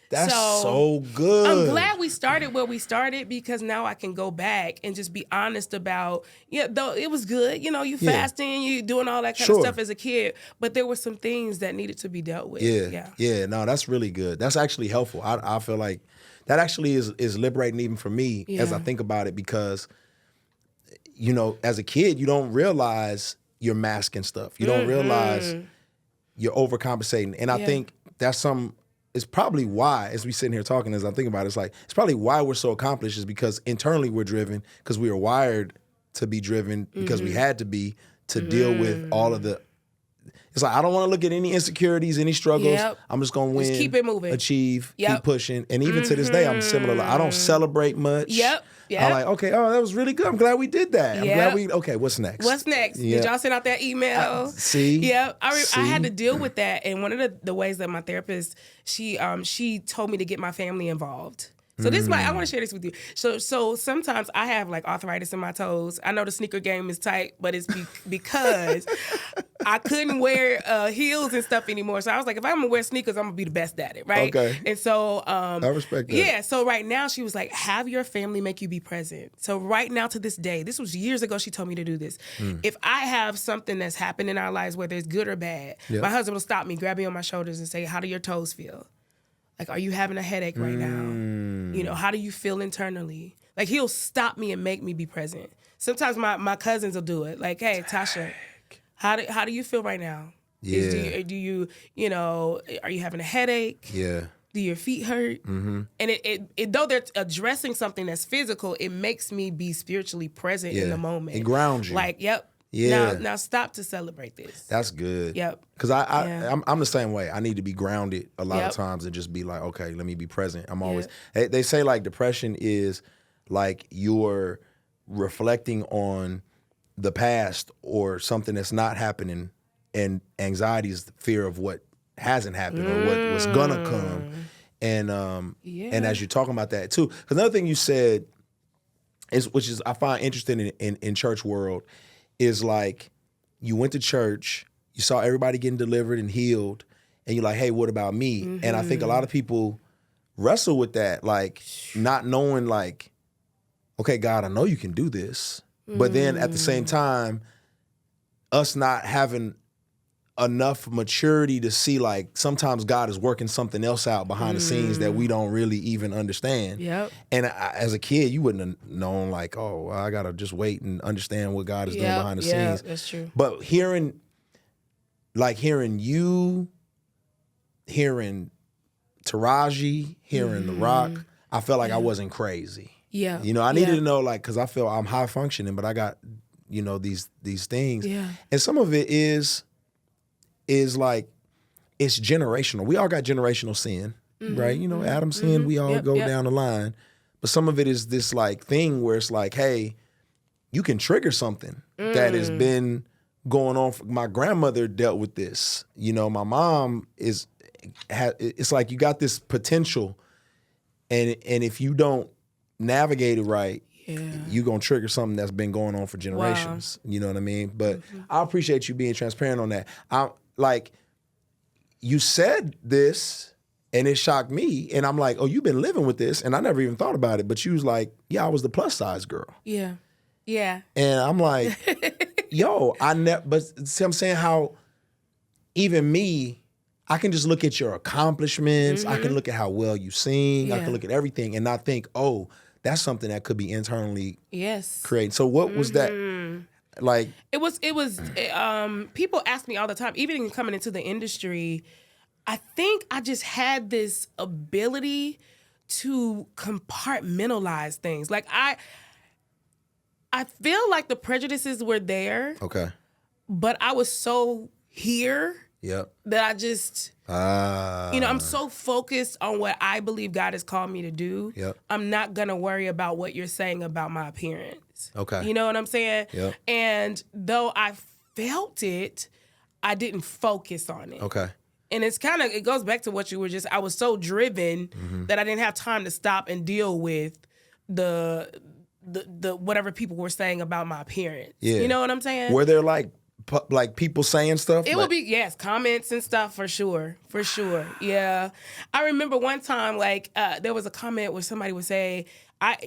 That's so good. I'm glad we started where we started because now I can go back and just be honest about, though it was good, you fasting, you doing all that kind of stuff as a kid, but there were some things that needed to be dealt with. Yeah. No, that's really good. That's actually helpful. I feel like that actually is liberating even for me as I think about it because, as a kid, you don't realize you're masking stuff. You don't realize you're overcompensating. And I think that's it's probably why, as we sitting here talking, as I think about it, it's probably why we're so accomplished is because internally we're driven, because we are wired to be driven, because we had to be to deal with all of the. It's like I don't want to look at any insecurities, any struggles. I'm just gonna win, just keep it moving, achieve, keep pushing, and even to this day, I'm similar. I don't celebrate much. I'm like, okay, that was really good. I'm glad we did that. I'm glad okay, what's next? What's next? Did y'all send out that email? See? I had to deal with that. And one of the ways that my therapist, she told me to get my family involved. So this is why I want to share this with you. So sometimes I have like arthritis in my toes. I know the sneaker game is tight, but it's because I couldn't wear heels and stuff anymore. So I was like, if I'm gonna wear sneakers, I'm gonna be the best at it, right? Okay. And so I respect that. Yeah. So right now she was like, have your family make you be present. So right now to this day, this was years ago. She told me to do this. If I have something that's happened in our lives, whether it's good or bad, my husband will stop me, grab me on my shoulders, and say, "How do your toes feel? Like, are you having a headache right now? How do you feel internally?" Like, he'll stop me and make me be present. Sometimes my cousins will do it. Like, "Hey, Tasha, how do you feel right now? Yeah. Do you are you having a headache? Yeah. Do your feet hurt?" And it though they're addressing something that's physical, it makes me be spiritually present in the moment. It grounds you. Like, yep. Yeah. Now stop to celebrate this. That's good. Yep. Because I'm the same way. I need to be grounded a lot of times and just be like, okay, let me be present. I'm always. They say like depression is like you're reflecting on the past or something that's not happening, and anxiety is the fear of what hasn't happened or what's gonna come. And and as you're talking about that too, because another thing you said which is I find interesting in church world. Is like you went to church, you saw everybody getting delivered and healed, and you're like, hey, what about me? And I think a lot of people wrestle with that, like not knowing like, okay, God, I know you can do this. But then at the same time, us not having enough maturity to see like sometimes God is working something else out behind the scenes that we don't really even understand. Yep. And as a kid, you wouldn't have known like, oh, I got to just wait and understand what God is doing behind the scenes. That's true. But hearing you, hearing Taraji, hearing The Rock, I felt like I wasn't crazy. Yeah. I needed to know like, cause I feel I'm high functioning, but I got, these things. Yeah. And some of it is like, it's generational. We all got generational sin, right? Adam sinned, we all go down the line. But some of it is this like thing where it's like, hey, you can trigger something that has been going on. My grandmother dealt with this. My mom it's like you got this potential and if you don't navigate it right, you're going to trigger something that's been going on for generations. Wow. You know what I mean? But I appreciate you being transparent on that. You said this and it shocked me. And I'm like, oh, you've been living with this. And I never even thought about it. But you was like, yeah, I was the plus size girl. Yeah. Yeah. And I'm like, yo, but see, I'm saying how even me, I can just look at your accomplishments. I can look at how well you sing. I can look at everything and not think, oh, that's something that could be internally created. So what was that like? It was people ask me all the time, even coming into the industry, I think I just had this ability to compartmentalize things. Like I feel like the prejudices were there. Okay. But I was so here that I just, I'm so focused on what I believe God has called me to do. Yep. I'm not going to worry about what you're saying about my appearance. Okay. You know what I'm saying? Yep. And though I felt it, I didn't focus on it. Okay. And it goes back to what you were I was so driven that I didn't have time to stop and deal with the whatever people were saying about my appearance. Yeah. You know what I'm saying? Were there like people saying stuff? It would be, comments and stuff for sure. For sure. Yeah. I remember one time, there was a comment where somebody would say,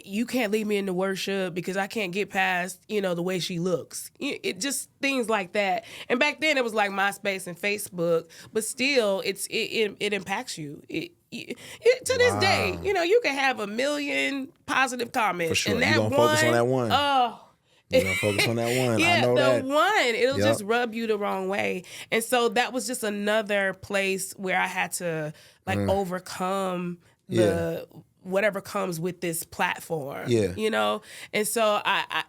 you can't lead me into worship because I can't get past, the way she looks. It just things like that. And back then it was like MySpace and Facebook, but still it impacts you. To this day, you can have 1 million positive comments. For sure. And that you're gonna focus on that one. Oh. You're going to focus on that one. Yeah, I know that. one. It'll just rub you the wrong way. And so that was just another place where I had to overcome the whatever comes with this platform. Yeah. And so I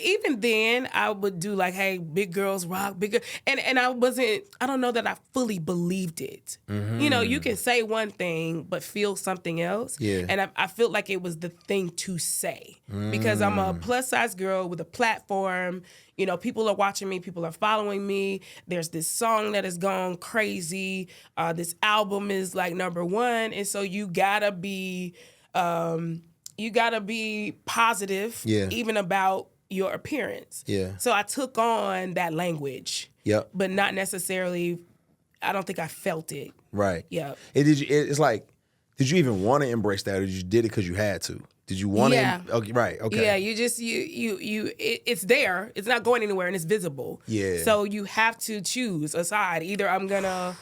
even then I would do hey, big girls rock, bigger. And I don't know that I fully believed it. Mm-hmm. You can say one thing, but feel something else. Yeah. And I feel like it was the thing to say because I'm a plus size girl with a platform. People are watching me, people are following me. There's this song that has gone crazy. This album is #1. And so you gotta be positive even about your appearance. Yeah. So I took on that language. Yep. But not necessarily, I don't think I felt it. Right. Yeah. Did you even want to embrace that, or you just did it because you had to? Did you want to? Okay, right. Okay. Yeah. You just it's there. It's not going anywhere, and it's visible. Yeah. So you have to choose a side. Either I'm gonna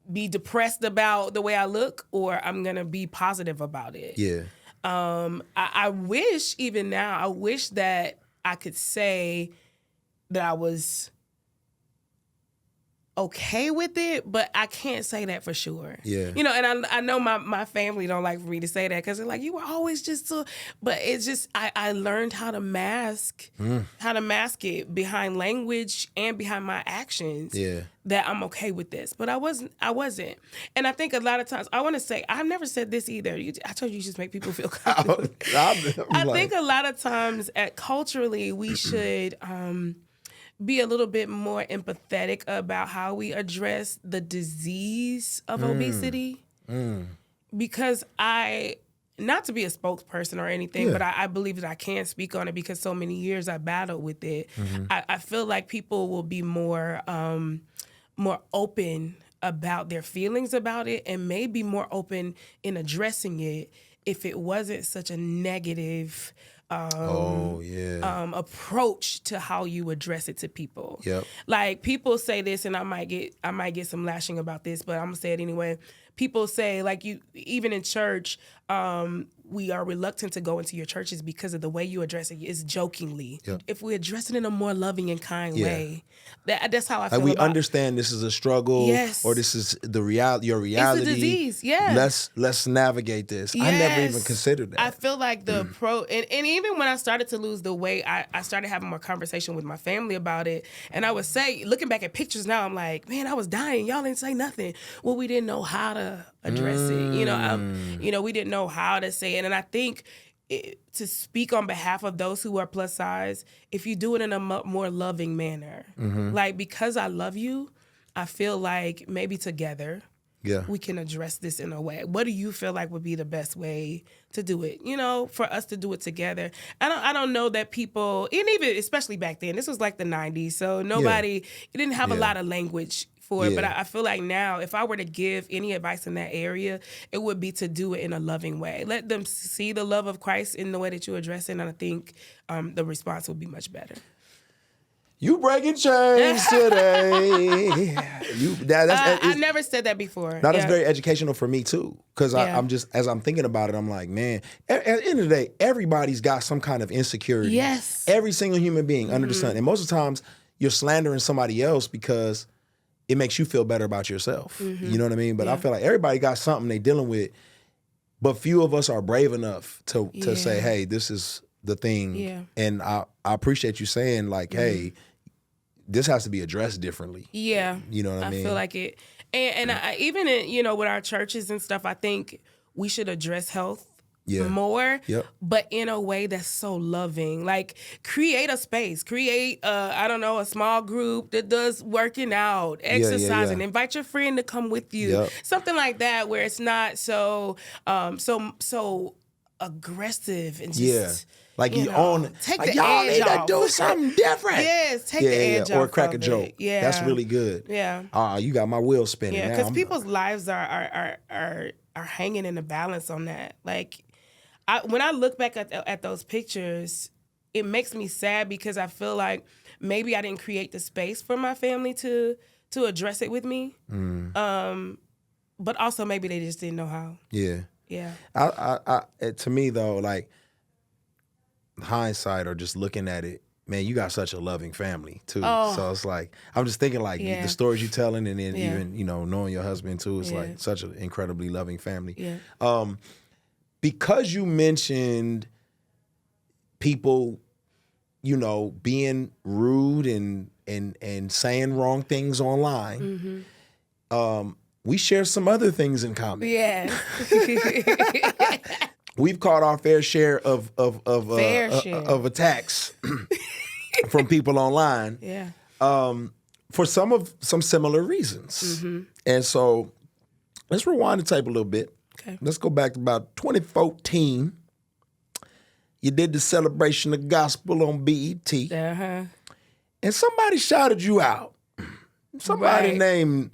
be depressed about the way I look, or I'm gonna be positive about it. Yeah. I wish even now, that I could say that I was okay with it, but I can't say that for sure. Yeah. And I know my family don't like for me to say that because they're like, you were always just so, but it's just, I learned how to mask it behind language and behind my actions. Yeah. That I'm okay with this, but I wasn't. And I think a lot of times, I want to say, I've never said this either. I told you just make people feel comfortable. I think a lot of times culturally, we should, be a little bit more empathetic about how we address the disease of obesity. Because not to be a spokesperson or anything, but I believe that I can speak on it because so many years I battled with it. Mm-hmm. I feel like people will be more open about their feelings about it and maybe more open in addressing it if it wasn't such a negative approach to how you address it to people. Yep. People say this, and I might get some lashing about this, but I'm gonna say it anyway. People say even in church, we are reluctant to go into your churches because of the way you address it is jokingly. Yep. If we address it in a more loving and kind way, that's how I feel. We understand this is a struggle, or this is your reality. It's a disease. Yeah. Let's navigate this. Yes. I never even considered that. I feel like the and even when I started to lose the weight, I started having more conversation with my family about it, and I would say, looking back at pictures now, I'm like, man, I was dying. Y'all didn't say nothing. Well, we didn't know how to address it. We didn't know how to say it. And I think to speak on behalf of those who are plus size, if you do it in a more loving manner, because I love you, I feel like maybe together we can address this in a way. What do you feel like would be the best way to do it? You know, for us to do it together. I don't know that people, and even especially back then, this was like the 90s, so nobody, you didn't have a lot of language for it. But I feel like now, if I were to give any advice in that area, it would be to do it in a loving way. Let them see the love of Christ in the way that you address it, and I think the response would be much better. You breaking chains today. I never said that before. That's very educational for me too, because I'm just, as I'm thinking about it, I'm like, man, at the end of the day, everybody's got some kind of insecurity. Yes. Every single human being under the sun. And most of the times you're slandering somebody else because it makes you feel better about yourself. You know what I mean? But I feel like everybody got something they dealing with, but few of us are brave enough to say, hey, this is the thing. Yeah. And I appreciate you saying like, hey, this has to be addressed differently. Yeah. You know what I mean? I feel like it. And I, even in, you know, with our churches and stuff, I think we should address health more, but in a way that's so loving. Like, create a space, create, I don't know, a small group that does working out, exercising, invite your friend to come with you, something like that, where it's not so aggressive and just... Like you own, take like, the y'all edge need off. to do something different. Yes, take the edge off. Or crack a of joke. It. Yeah, that's really good. Yeah. You got my wheel spinning. Yeah, because people's lives are hanging in the balance on that. Like, when I look back at those pictures, it makes me sad because I feel like maybe I didn't create the space for my family to address it with me. But also maybe they just didn't know how. Yeah. Yeah. To me though, like, hindsight or just looking at it, man, you got such a loving family too. So it's like, I'm just thinking like the stories you're telling, and then even, you know, knowing your husband too, is like such an incredibly loving family. Yeah. Because you mentioned people, you know, being rude and saying wrong things online, we share some other things in common. Yeah. We've caught our fair share of attacks from people online. Yeah. For some similar reasons. And so let's rewind the tape a little bit. Okay. Let's go back to about 2014. You did the celebration of gospel on BET. And somebody shouted you out. Somebody named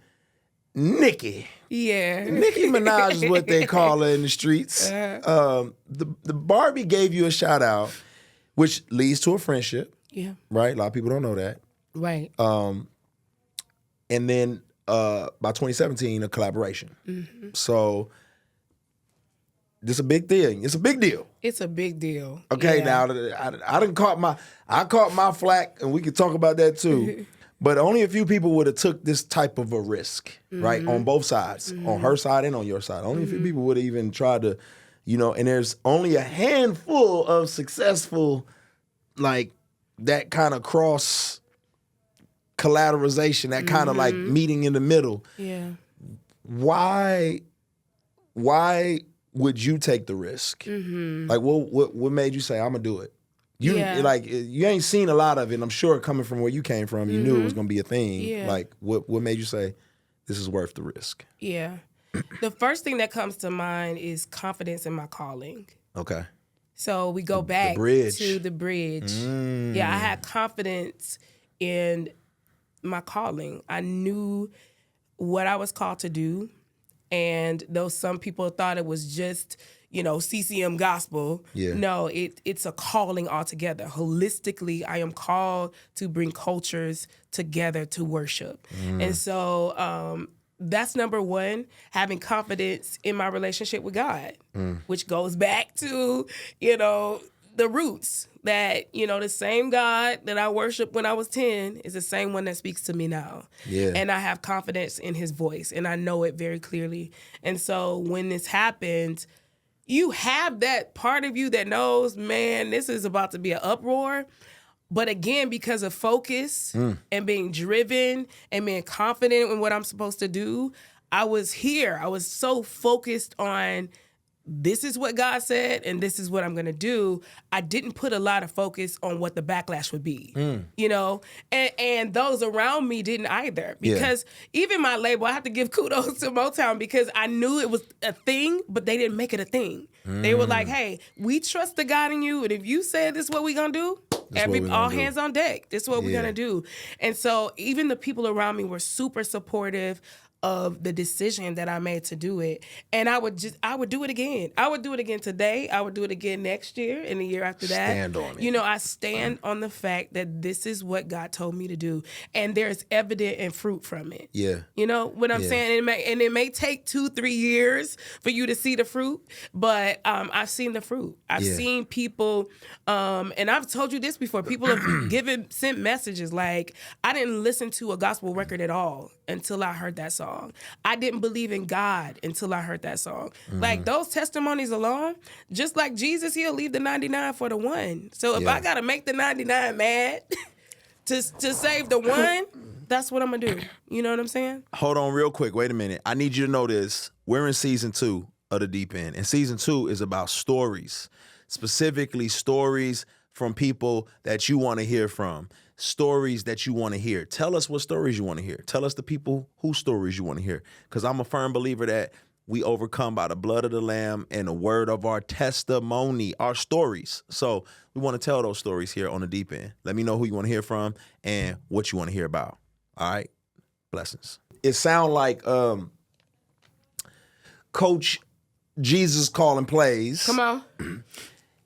Nicki. Yeah. Nicki Minaj is what they call her in the streets. The Barbie gave you a shout out, which leads to a friendship. Yeah. Right? A lot of people don't know that. Right. And then by 2017, a collaboration. So this is a big thing. It's a big deal. It's a big deal. Okay, now I done caught my flack, and we could talk about that too. But only a few people would have took this type of a risk, right? On both sides, on her side and on your side. Only a few people would have even tried to, you know, and there's only a handful of successful, like, that kind of cross collateralization, that kind of like meeting in the middle. Yeah. Why would you take the risk? Like, what made you say, I'm gonna do it? You ain't seen a lot of it. And I'm sure coming from where you came from, you knew it was gonna be a thing. Yeah. Like, what made you say this is worth the risk? Yeah. The first thing that comes to mind is confidence in my calling. Okay. So we go back to the bridge. Yeah, I had confidence in my calling. I knew what I was called to do. And though some people thought it was just, you know, CCM gospel, no, it's a calling altogether. Holistically, I am called to bring cultures together to worship. And so that's number one, having confidence in my relationship with God, which goes back to, you know, the roots that, you know, the same God that I worshiped when I was 10 is the same one that speaks to me now. Yeah. And I have confidence in his voice, and I know it very clearly. And so when this happens, you have that part of you that knows, man, this is about to be an uproar. But again, because of focus and being driven and being confident in what I'm supposed to do, I was here. I was so focused on this is what God said and this is what I'm going to do, I didn't put a lot of focus on what the backlash would be, you know? And those around me didn't either. Because even my label, I have to give kudos to Motown because I knew it was a thing, but they didn't make it a thing. They were like, hey, we trust the God in you, and if you say this is what we're going to do, all hands on deck. This is what we're going to do. And so even the people around me were super supportive of the decision that I made to do it. And I would do it again. I would do it again today. I would do it again next year and the year after that. Stand on it. You know, I stand on the fact that this is what God told me to do. And there's evident and fruit from it. Yeah. You know what I'm saying? And it may take 2-3 years for you to see the fruit, but I've seen the fruit. I've seen people, and I've told you this before, people have sent messages like, I didn't listen to a gospel record at all until I heard that song. I didn't believe in God until I heard that song. Like those testimonies alone, just like Jesus, he'll leave the 99 for the one. So if I got to make the 99 mad to save the one, that's what I'm going to do. You know what I'm saying? Hold on real quick. Wait a minute. I need you to know this. We're in season 2 of The Deep End. And season 2 is about stories, specifically stories from people that you want to hear from. Stories that you want to hear. Tell us what stories you want to hear. Tell us the people whose stories you want to hear. Because I'm a firm believer that we overcome by the blood of the Lamb and the word of our testimony, our stories. So we want to tell those stories here on The Deep End. Let me know who you want to hear from and what you want to hear about. All right? Blessings. It sound like Coach Jesus calling plays. Come on.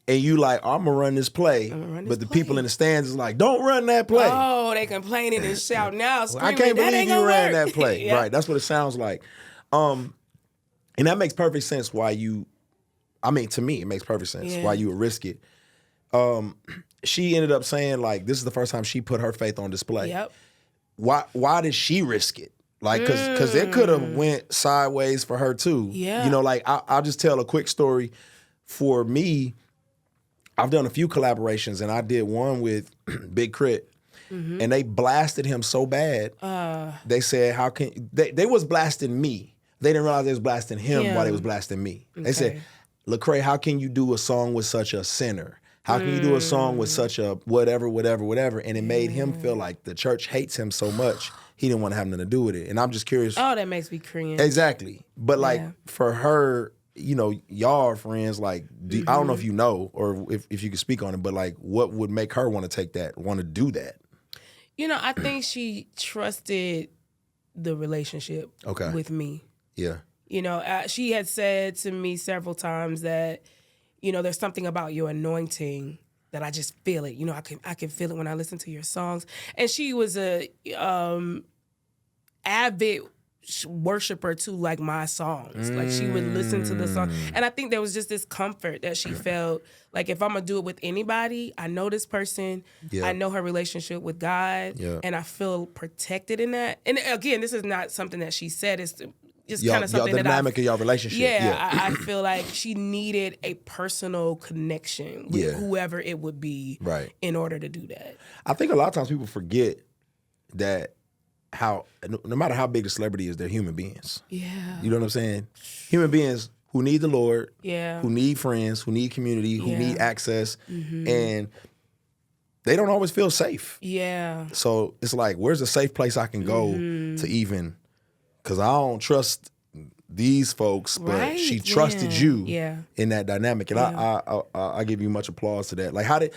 And you like, I'm going to run this play. But the people in the stands is like, don't run that play. Oh, they complaining and shouting out, screaming, I can't believe you ran work. that play. Right, that's what it sounds like. And that makes perfect sense why to me, it makes perfect sense why you would risk it. She ended up saying, like, this is the first time she put her faith on display. Yep. Why did she risk it? Like, because it could have went sideways for her too. Yeah. You know, like, I'll just tell a quick story. For me, I've done a few collaborations, and I did one with Big Crit, and they blasted him so bad. They said, "How can they was blasting me? They didn't realize they was blasting him while they was blasting me." Okay. They said, "Lecrae, how can you do a song with such a sinner? How can you do a song with such a whatever?" And it made him feel like the church hates him so much he didn't want to have nothing to do with it. And I'm just curious. Oh, that makes me cringe. Exactly, but like for her. You know, y'all are friends. Like, I don't know if you know or if you could speak on it, but like, what would make her want to take that, want to do that? You know, I think she trusted the relationship with me. Yeah. You know, she had said to me several times that, you know, there's something about your anointing that I just feel it. You know, I can feel it when I listen to your songs. And she was a avid worshiper to like my songs. Like she would listen to the song. And I think there was just this comfort that she felt like if I'm gonna do it with anybody, I know this person, I know her relationship with God, and I feel protected in that. And again, this is not something that she said, it's just kind of something the dynamic of your relationship. I feel like she needed a personal connection with whoever it would be in order to do that. I think a lot of times people forget that no matter how big the celebrity is, they're human beings. Yeah. You know what I'm saying? Human beings who need the Lord, who need friends, who need community, who need access, and they don't always feel safe. Yeah. So it's like, where's a safe place I can go to even, because I don't trust these folks, but she trusted you in that dynamic. And I give you much applause to that. Like I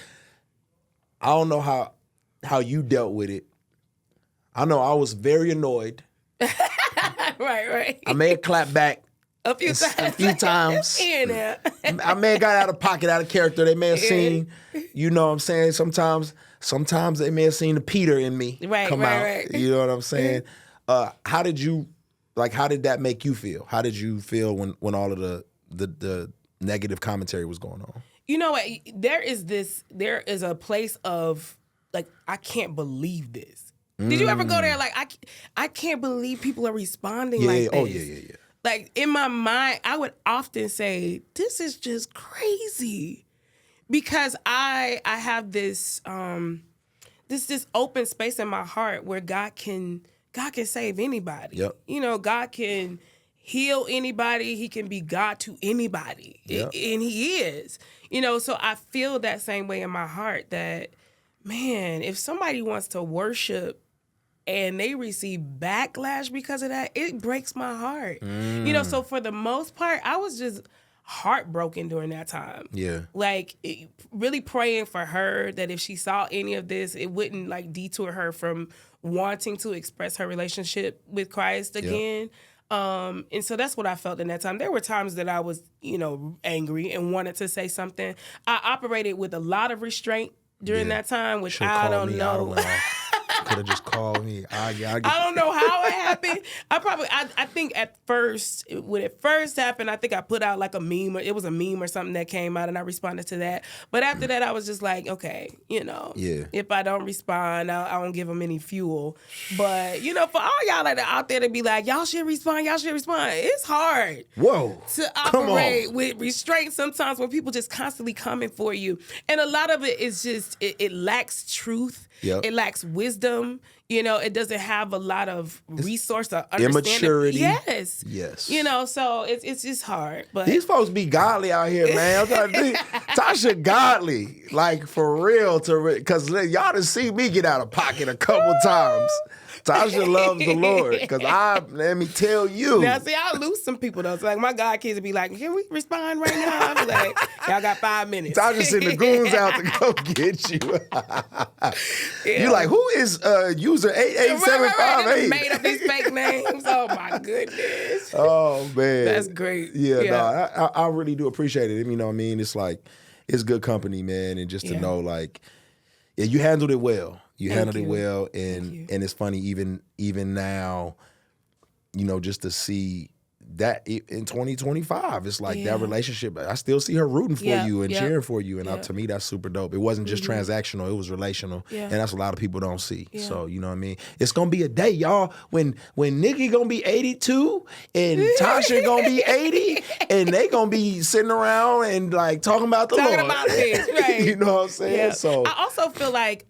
don't know how you dealt with it. I know I was very annoyed. Right. I may have clapped back a few times. I may have got out of pocket, out of character. They may have seen, you know what I'm saying? Sometimes they may have seen the Peter in me come out. Right. You know what I'm saying? How did that make you feel? How did you feel when all of the negative commentary was going on? You know what? There is a place of like, I can't believe this. Did you ever go there? Like, I can't believe people are responding like this. Oh, yeah. Like, in my mind, I would often say, this is just crazy. Because I have this open space in my heart where God can save anybody. Yep. You know, God can heal anybody. He can be God to anybody. Yep. And he is. You know, so I feel that same way in my heart that, man, if somebody wants to worship and they receive backlash because of that, it breaks my heart. You know, so for the most part, I was just heartbroken during that time. Yeah. Like, really praying for her that if she saw any of this, it wouldn't, like, detour her from wanting to express her relationship with Christ again. Yep. And so that's what I felt in that time. There were times that I was, you know, angry and wanted to say something. I operated with a lot of restraint during that time, which I don't know. Could have just called me. I don't know how it happened. I think at first, when it first happened, I think I put out like a meme, or it was a meme or something that came out and I responded to that. But after that, I was just like, okay, you know, if I don't respond, I don't give them any fuel. But, you know, for all y'all that are out there to be like, y'all should respond, it's hard. Whoa. To operate with restraint sometimes when people just constantly coming for you. And a lot of it is just, it lacks truth. Yep. It lacks wisdom. You know, it doesn't have a lot of resource or understanding. Immaturity. Yes. You know, so it's just hard. But these folks be godly out here, man. I'm trying to think, Tasha godly, like for real. Because y'all done see me get out of pocket a couple times. Tasha loves the Lord, because let me tell you. Now, see, I lose some people, though. So, like, my God kids would be like, can we respond right now? I'll be like, y'all got 5 minutes. Tasha send the goons out to go get you. You like, who is user 88758? Made up these fake names. Oh, my goodness. Oh, man. That's great. Yeah. No, I really do appreciate it. You know what I mean? It's like, it's good company, man. And just to know, like, you handled it well. You handled it well, and it's funny even now, you know, just to see that in 2025, it's like that relationship. I still see her rooting for you and cheering for you, and to me, that's super dope. It wasn't just transactional; it was relational, and that's a lot of people don't see. So you know what I mean? It's gonna be a day, y'all, when Nicki gonna be 82 and Tasha gonna be 80, and they gonna be sitting around and like talking about the Lord. About this, right? You know what I'm saying? Yeah. So I also feel like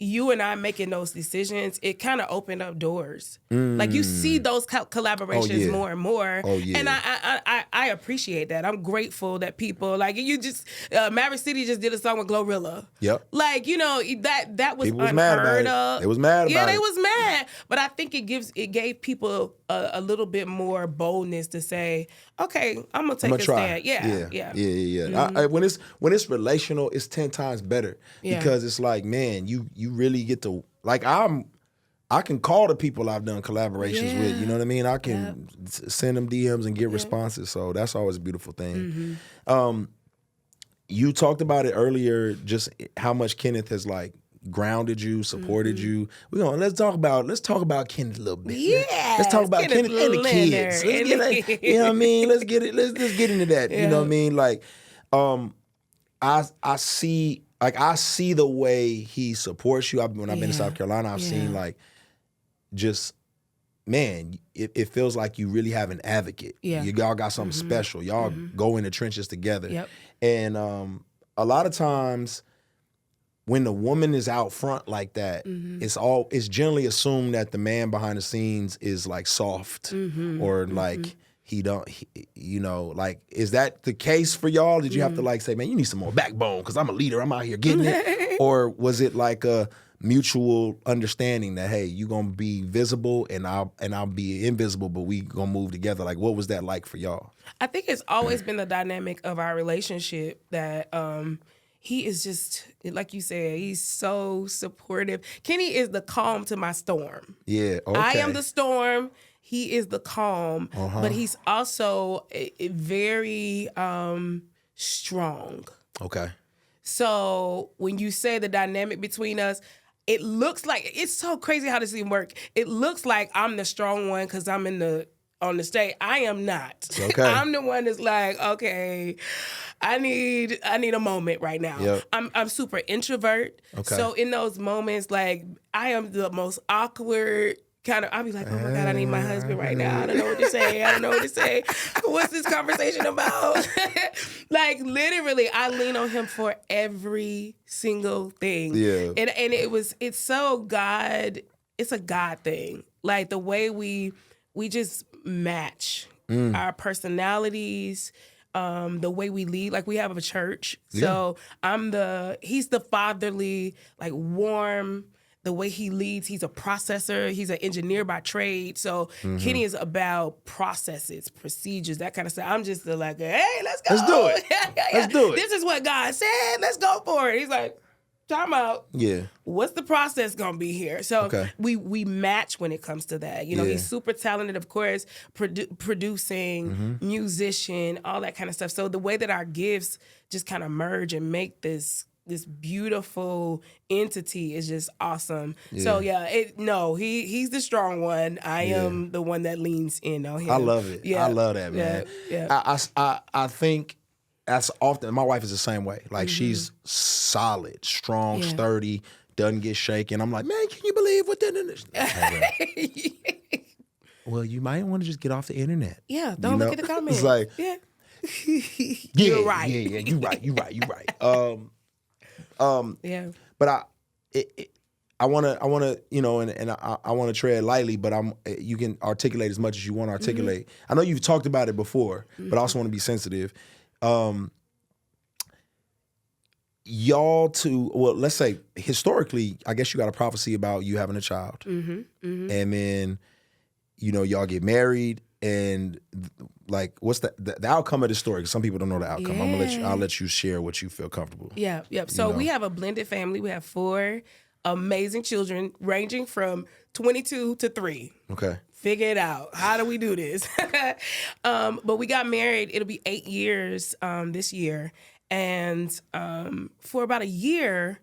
you and I making those decisions, it kind of opened up doors. Like, you see those collaborations more and more. And I appreciate that. I'm grateful that people, like, you just, Maverick City just did a song with Glorilla. Yep. Like, you know, that was unheard of. They was mad about it. Yeah, they was mad. But I think it gave people a little bit more boldness to say, okay, I'm gonna take a stand. Yeah. When it's relational, it's 10 times better because it's like, man, you really get to, like, I can call the people I've done collaborations with. You know what I mean? I can send them DMs and get responses. So that's always a beautiful thing. You talked about it earlier, just how much Kenneth has like grounded you, supported you. Let's talk about Kenneth a little bit. Yeah. Let's talk about Kenneth and the kids. You know what I mean? Let's get into that. You know what I mean? Like, I see the way he supports you. When I've been to South Carolina, I've seen like, just, man, it feels like you really have an advocate. Yeah. Y'all got something special. Y'all go in the trenches together. Yep. And a lot of times when the woman is out front like that, it's generally assumed that the man behind the scenes is like soft or like you know, like, is that the case for y'all? Did you have to like say, man, you need some more backbone because I'm a leader, I'm out here getting it? Or was it like a mutual understanding that, hey, you gonna be visible and I'll be invisible, but we gonna move together? Like, what was that like for y'all? I think it's always been the dynamic of our relationship that he is just, like you said, he's so supportive. Kenny is the calm to my storm. Yeah, okay. I am the storm. He is the calm, but he's also very strong. Okay. So when you say the dynamic between us, it looks like, it's so crazy how this even work. It looks like I'm the strong one because I'm on the stage. I am not. Okay. I'm the one that's like, okay, I need a moment right now. Yep. I'm super introvert. Okay. So in those moments, like, I am the most awkward kind of, I'll be like, oh my God, I need my husband right now. I don't know what to say. What's this conversation about? Like, literally, I lean on him for every single thing. Yeah. And it's so God, it's a God thing. Like, the way we just match. Our personalities, the way we lead. Like, we have a church. So he's the fatherly, like, warm, the way he leads. He's a processor. He's an engineer by trade. So Kenny is about processes, procedures, that kind of stuff. I'm just like, hey, let's go. Let's do it. Let's do it. This is what God said. Let's go for it. He's like, time out. Yeah. What's the process gonna be here? So we match when it comes to that. You know, he's super talented, of course, producing, musician, all that kind of stuff. So the way that our gifts just kind of merge and make this beautiful entity is just awesome. Yeah. So he's the strong one. I am the one that leans in on him. I love it. Yeah. I love that, man. Yeah. I think that's often, my wife is the same way. Like, she's solid, strong, sturdy, doesn't get shaken. I'm like, man, can you believe what that? Well, you might want to just get off the internet. Yeah, don't look at the comments. It's like, you're right. Yeah, you're right. But I want to, you know, and I want to tread lightly, but you can articulate as much as you want to articulate. I know you've talked about it before, but I also want to be sensitive. Let's say historically, I guess you got a prophecy about you having a child, and then, you know, y'all get married, and like, what's the outcome of the story? Because some people don't know the outcome. I'll let you share what you feel comfortable. Yeah. So we have a blended family. We have 4 amazing children, ranging from 22 to 3. Okay. Figure it out. How do we do this? But we got married. It'll be 8 years this year. And for about a year,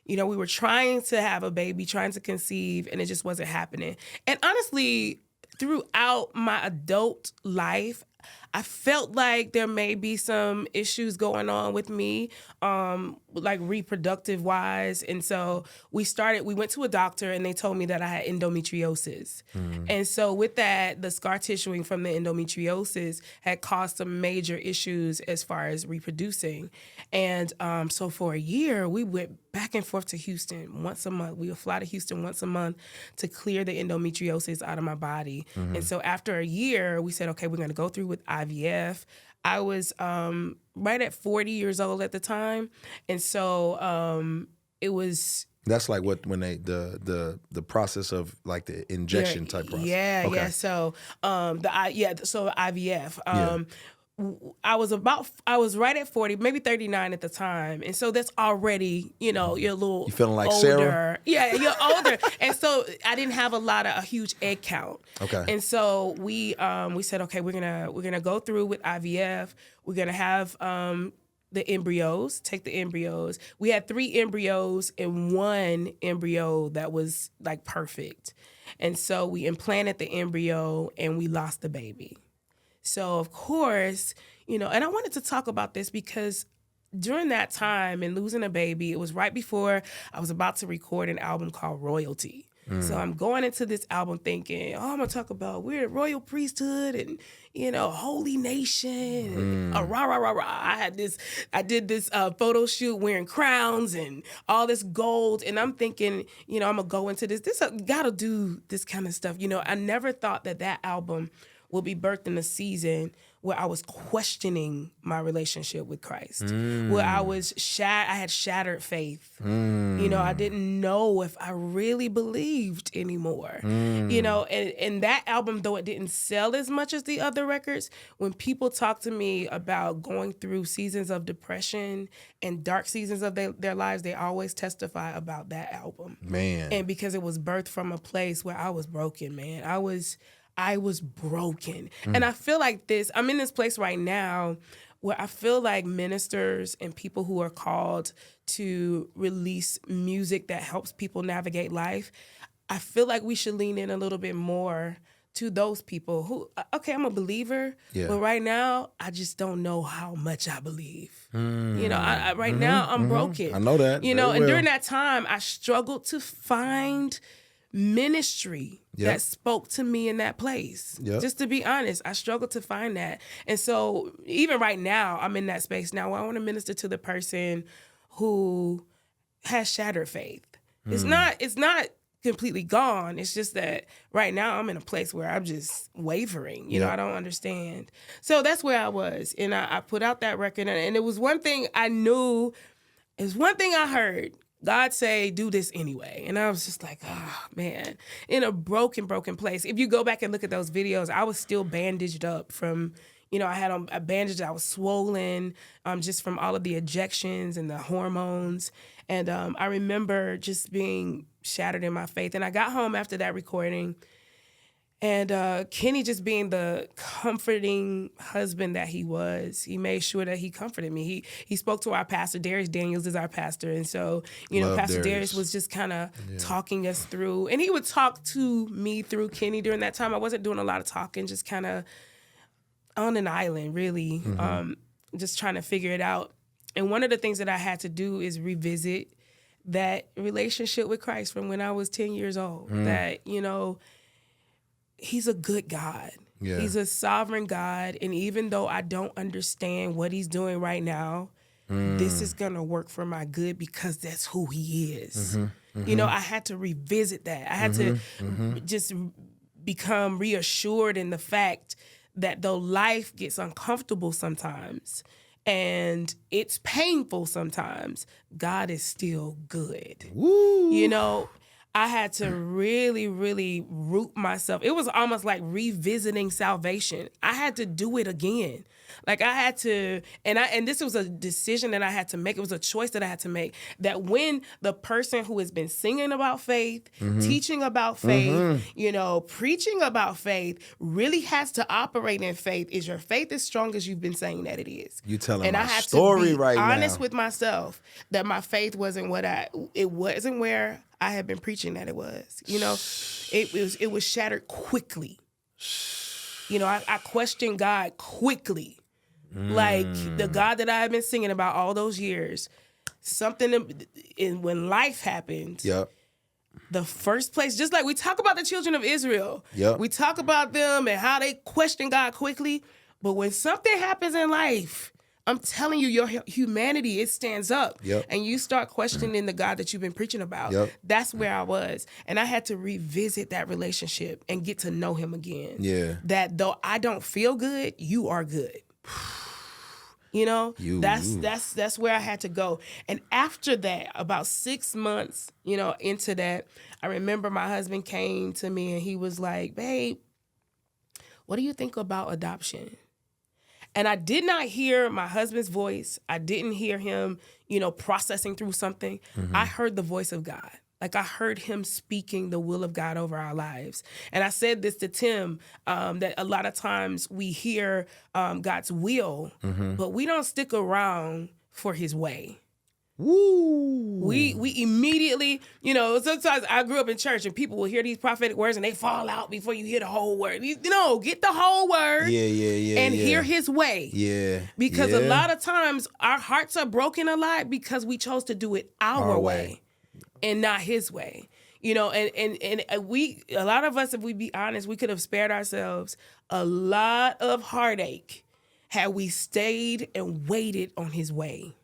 you know, we were trying to have a baby, trying to conceive, and it just wasn't happening. And honestly, throughout my adult life, I felt like there may be some issues going on with me, like reproductive wise. And so we went to a doctor, and they told me that I had endometriosis. And so with that, the scar tissuing from the endometriosis had caused some major issues as far as reproducing. And so for a year, we went back and forth to Houston once a month. We would fly to Houston once a month to clear the endometriosis out of my body. And so after a year, we said, okay, we're going to go through with IVF. I was right at 40 years old at the time. And so it was... That's like when they the process of like the injection type process. Yeah, okay. yeah. So so IVF. I was right at 40, maybe 39 at the time. And so that's already, you know, you're a little You feeling like older. Sarah? Yeah, you're older. And so I didn't have a huge egg count. Okay. And so we said, okay, we're gonna go through with IVF. We're gonna have the embryos, take the embryos. We had 3 embryos and 1 embryo that was like perfect. And so we implanted the embryo and we lost the baby. So, of course, you know, and I wanted to talk about this because during that time and losing a baby, it was right before I was about to record an album called Royalty. So I'm going into this album thinking, I'm going to talk about we're the royal priesthood and, you know, holy nation. And, rah, rah, rah, rah. I did this photo shoot wearing crowns and all this gold. And I'm thinking, you know, I'm going to go into this. Got to do this kind of stuff. You know, I never thought that album will be birthed in a season where I was questioning my relationship with Christ, where I had shattered faith. You know, I didn't know if I really believed anymore. You know, and that album, though it didn't sell as much as the other records, when people talk to me about going through seasons of depression and dark seasons of their lives, they always testify about that album. Man. And because it was birthed from a place where I was broken, man. I was broken. And I feel like I'm in this place right now where I feel like ministers and people who are called to release music that helps people navigate life, I feel like we should lean in a little bit more to those people who, okay, I'm a believer, but right now, I just don't know how much I believe. You know, right now, I'm broken. I know that. You know, and during that time, I struggled to find ministry that spoke to me in that place. Just to be honest, I struggled to find that. And so even right now, I'm in that space now where I want to minister to the person who has shattered faith. It's not completely gone. It's just that right now I'm in a place where I'm just wavering. You know, I don't understand. So that's where I was. And I put out that record. And it was one thing I knew. It was one thing I heard. God say, do this anyway. And I was just like, oh, man, in a broken place. If you go back and look at those videos, I was still bandaged up from, you know, I had a bandage. I was swollen just from all of the ejections and the hormones. And I remember just being shattered in my faith. And I got home after that recording. And Kenny, just being the comforting husband that he was, he made sure that he comforted me. He spoke to our pastor. Darius Daniels is our pastor. And so, you know, Pastor Darius was just kind of talking us through. And he would talk to me through Kenny during that time. I wasn't doing a lot of talking, just kind of on an island, really, just trying to figure it out. And one of the things that I had to do is revisit that relationship with Christ from when I was 10 years old. That, you know, He's a good God. Yeah. He's a sovereign God. And even though I don't understand what he's doing right now, this is going to work for my good because that's who he is. You know, I had to revisit that. I had to just become reassured in the fact that though life gets uncomfortable sometimes and it's painful sometimes, God is still good. Woo. You know, I had to really, really root myself. It was almost like revisiting salvation. I had to do it again. Like I had to, and this was a decision that I had to make. It was a choice that I had to make. That when the person who has been singing about faith, teaching about faith, you know, preaching about faith, really has to operate in faith, is your faith as strong as you've been saying that it is? You telling my story right now. And I had to be honest with myself that my faith wasn't it wasn't where I had been preaching that it was. You know, it was shattered quickly. You know, I questioned God quickly. Like the God that I had been singing about all those years, when life happened, the first place, just like we talk about the children of Israel, we talk about them and how they question God quickly, but when something happens in life, I'm telling you, your humanity, it stands up. And you start questioning the God that you've been preaching about. That's where I was. And I had to revisit that relationship and get to know him again. That though I don't feel good, you are good. You know, that's where I had to go. And after that, about 6 months, you know, into that, I remember my husband came to me and he was like, babe, what do you think about adoption? And I did not hear my husband's voice. I didn't hear him, you know, processing through something. I heard the voice of God. Like I heard him speaking the will of God over our lives. And I said this to Tim, that a lot of times we hear God's will, but we don't stick around for his way. Woo. We immediately, you know, sometimes I grew up in church and people will hear these prophetic words and they fall out before you hear the whole word. You know, get the whole word and hear his way. Because a lot of times our hearts are broken a lot because we chose to do it our way and not his way. You know, and we, a lot of us, if we be honest, we could have spared ourselves a lot of heartache had we stayed and waited on his way.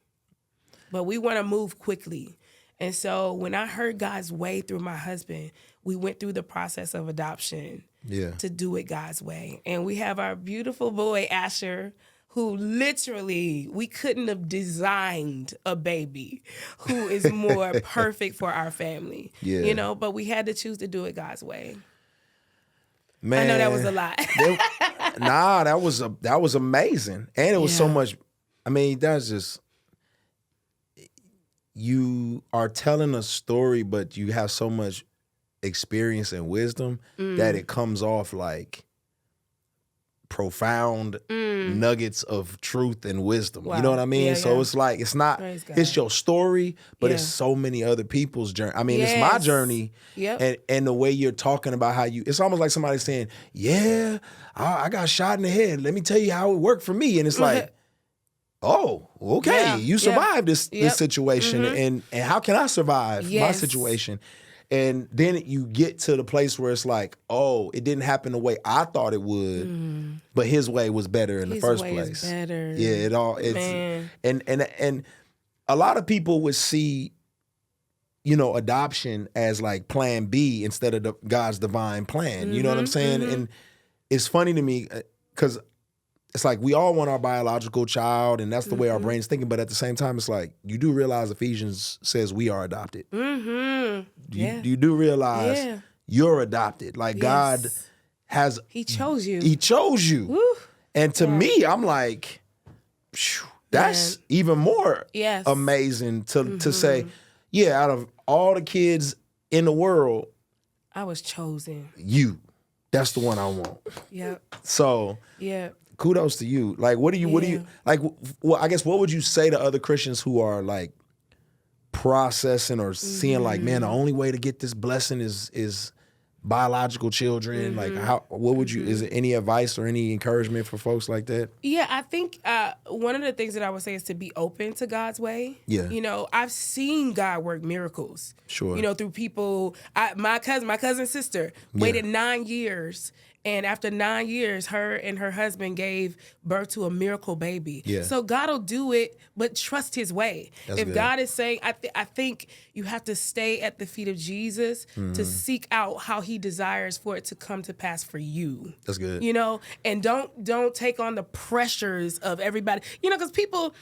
But we want to move quickly. And so when I heard God's way through my husband, we went through the process of adoption to do it God's way. And we have our beautiful boy, Asher, who literally, we couldn't have designed a baby who is more perfect for our family. You know, but we had to choose to do it God's way. Man, I know that was a lot. that was amazing. And it was so much, I mean, that's just... You are telling a story, but you have so much experience and wisdom that it comes off like profound nuggets of truth and wisdom. Wow. You know what I mean? So it's like, it's not, it's your story, but it's so many other people's journey. I mean, it's my journey. And the way you're talking about how it's almost like somebody saying, I got shot in the head. Let me tell you how it worked for me. And it's like, oh, okay. You survived this situation, and how can I survive my situation? And then you get to the place where it's like, oh, it didn't happen the way I thought it would, but his way was better in the first place. His way is better. Yeah, and a lot of people would see adoption as like plan B instead of God's divine plan. You know what I'm saying? And it's funny to me because it's like we all want our biological child, and that's the way our brain's thinking. But at the same time, it's like you do realize Ephesians says we are adopted. You do realize you're adopted. Like God has... He chose you. He chose you. Woo. And to me, I'm like, that's even more amazing to say, out of all the kids in the world, I was chosen. You. That's the one I want. Yep. So... kudos to you. Like, what do you like? Well, I guess what would you say to other Christians who are like processing or seeing like, man, the only way to get this blessing is biological children. Like, what would you? Is there any advice or any encouragement for folks like that? Yeah, I think one of the things that I would say is to be open to God's way. Yeah, I've seen God work miracles. Sure. Through people. My cousin's sister waited 9 years. And after 9 years, her and her husband gave birth to a miracle baby. Yeah. So God will do it, but trust his way. That's if good. God is saying, I think you have to stay at the feet of Jesus to seek out how he desires for it to come to pass for you. That's good. And don't take on the pressures of everybody. Because people...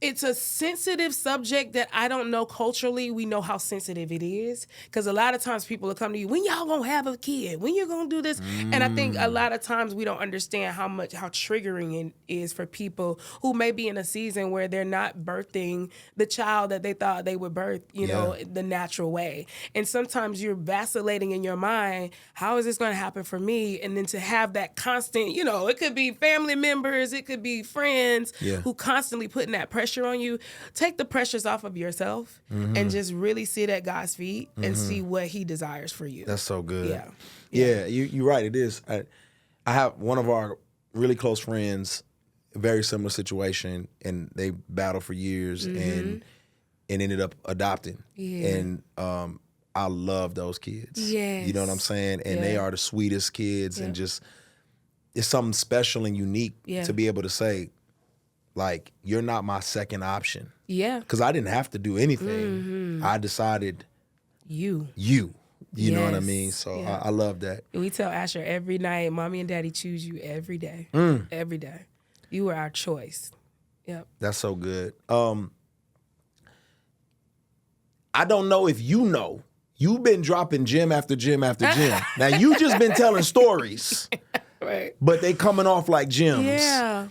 It's a sensitive subject that I don't know culturally. We know how sensitive it is. Because a lot of times people will come to you, when y'all gonna have a kid? When you gonna do this? And I think a lot of times we don't understand how triggering it is for people who may be in a season where they're not birthing the child that they thought they would birth, the natural way. And sometimes you're vacillating in your mind, how is this gonna happen for me? And then to have that constant, it could be family members, it could be friends who constantly putting that pressure on you. Take the pressures off of yourself and just really sit at God's feet and see what he desires for you. That's so good. Yeah, you're right. It is. I have one of our really close friends, very similar situation, and they battled for years and ended up adopting. Yeah. And I love those kids. Yes. You know what I'm saying? And they are the sweetest kids and just it's something special and unique to be able to say, like, you're not my second option. Yeah. Because I didn't have to do anything. I decided you. You know what I mean? So I love that. We tell Asher every night, Mommy and Daddy choose you every day. Every day. You were our choice. Yep. That's so good. I don't know if you know. You've been dropping gym after gym after gym. Now, you just been telling stories. Right. But they coming off like gems. Yeah.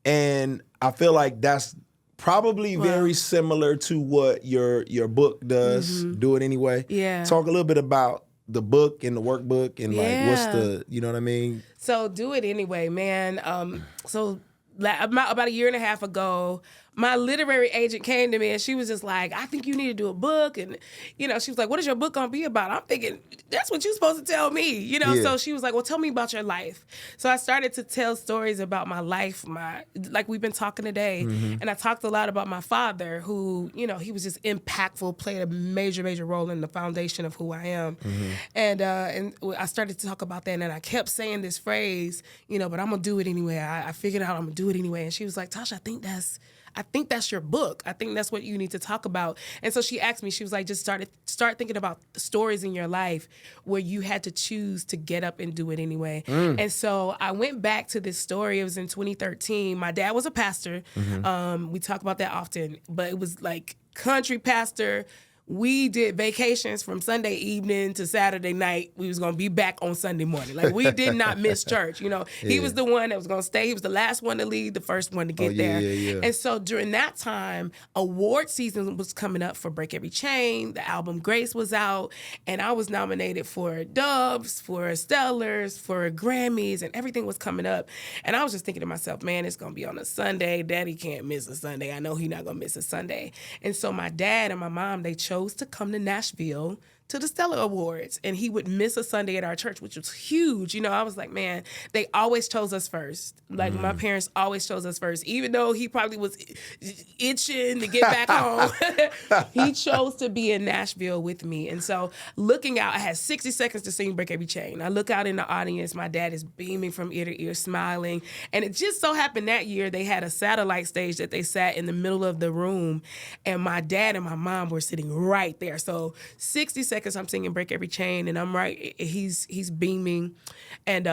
And I feel like that's probably very similar to what your book does. Do It Anyway. Yeah. Talk a little bit about the book and the workbook and like what's the, you know what I mean? So Do It Anyway, man. So about a year and a half ago, my literary agent came to me and she was just like, I think you need to do a book. And, she was like, what is your book going to be about? I'm thinking, that's what you're supposed to tell me, So she was like, well, tell me about your life. So I started to tell stories about my life, like we've been talking today. And I talked a lot about my father who, he was just impactful, played a major, major role in the foundation of who I am. And I started to talk about that. And then I kept saying this phrase, but I'm going to do it anyway. I figured out I'm going to do it anyway. And she was like, Tasha, I think that's your book. I think that's what you need to talk about. And so she asked me, she was like, just start thinking about stories in your life where you had to choose to get up and do it anyway. And so I went back to this story. It was in 2013. My dad was a pastor. We talk about that often, but it was like country pastor. We did vacations from Sunday evening to Saturday night. We was going to be back on Sunday morning. Like, we did not miss church. He was the one that was going to stay. He was the last one to leave, the first one to get there. Yeah. And so during that time, award season was coming up for Break Every Chain. The album Grace was out. And I was nominated for Doves, for Stellars, for Grammys, and everything was coming up. And I was just thinking to myself, man, it's going to be on a Sunday. Daddy can't miss a Sunday. I know he's not going to miss a Sunday. And so my dad and my mom, they chose to come to Nashville to the Stellar Awards, and he would miss a Sunday at our church, which was huge. You know, I was like, man, they always chose us first. Like, my parents always chose us first, even though he probably was itching to get back home. He chose to be in Nashville with me. And so looking out, I had 60 seconds to sing Break Every Chain. I look out in the audience, my dad is beaming from ear to ear, smiling. And it just so happened that year they had a satellite stage that they sat in the middle of the room, and my dad and my mom were sitting right there. So 60 seconds I'm singing Break Every Chain, and I'm right, he's beaming. And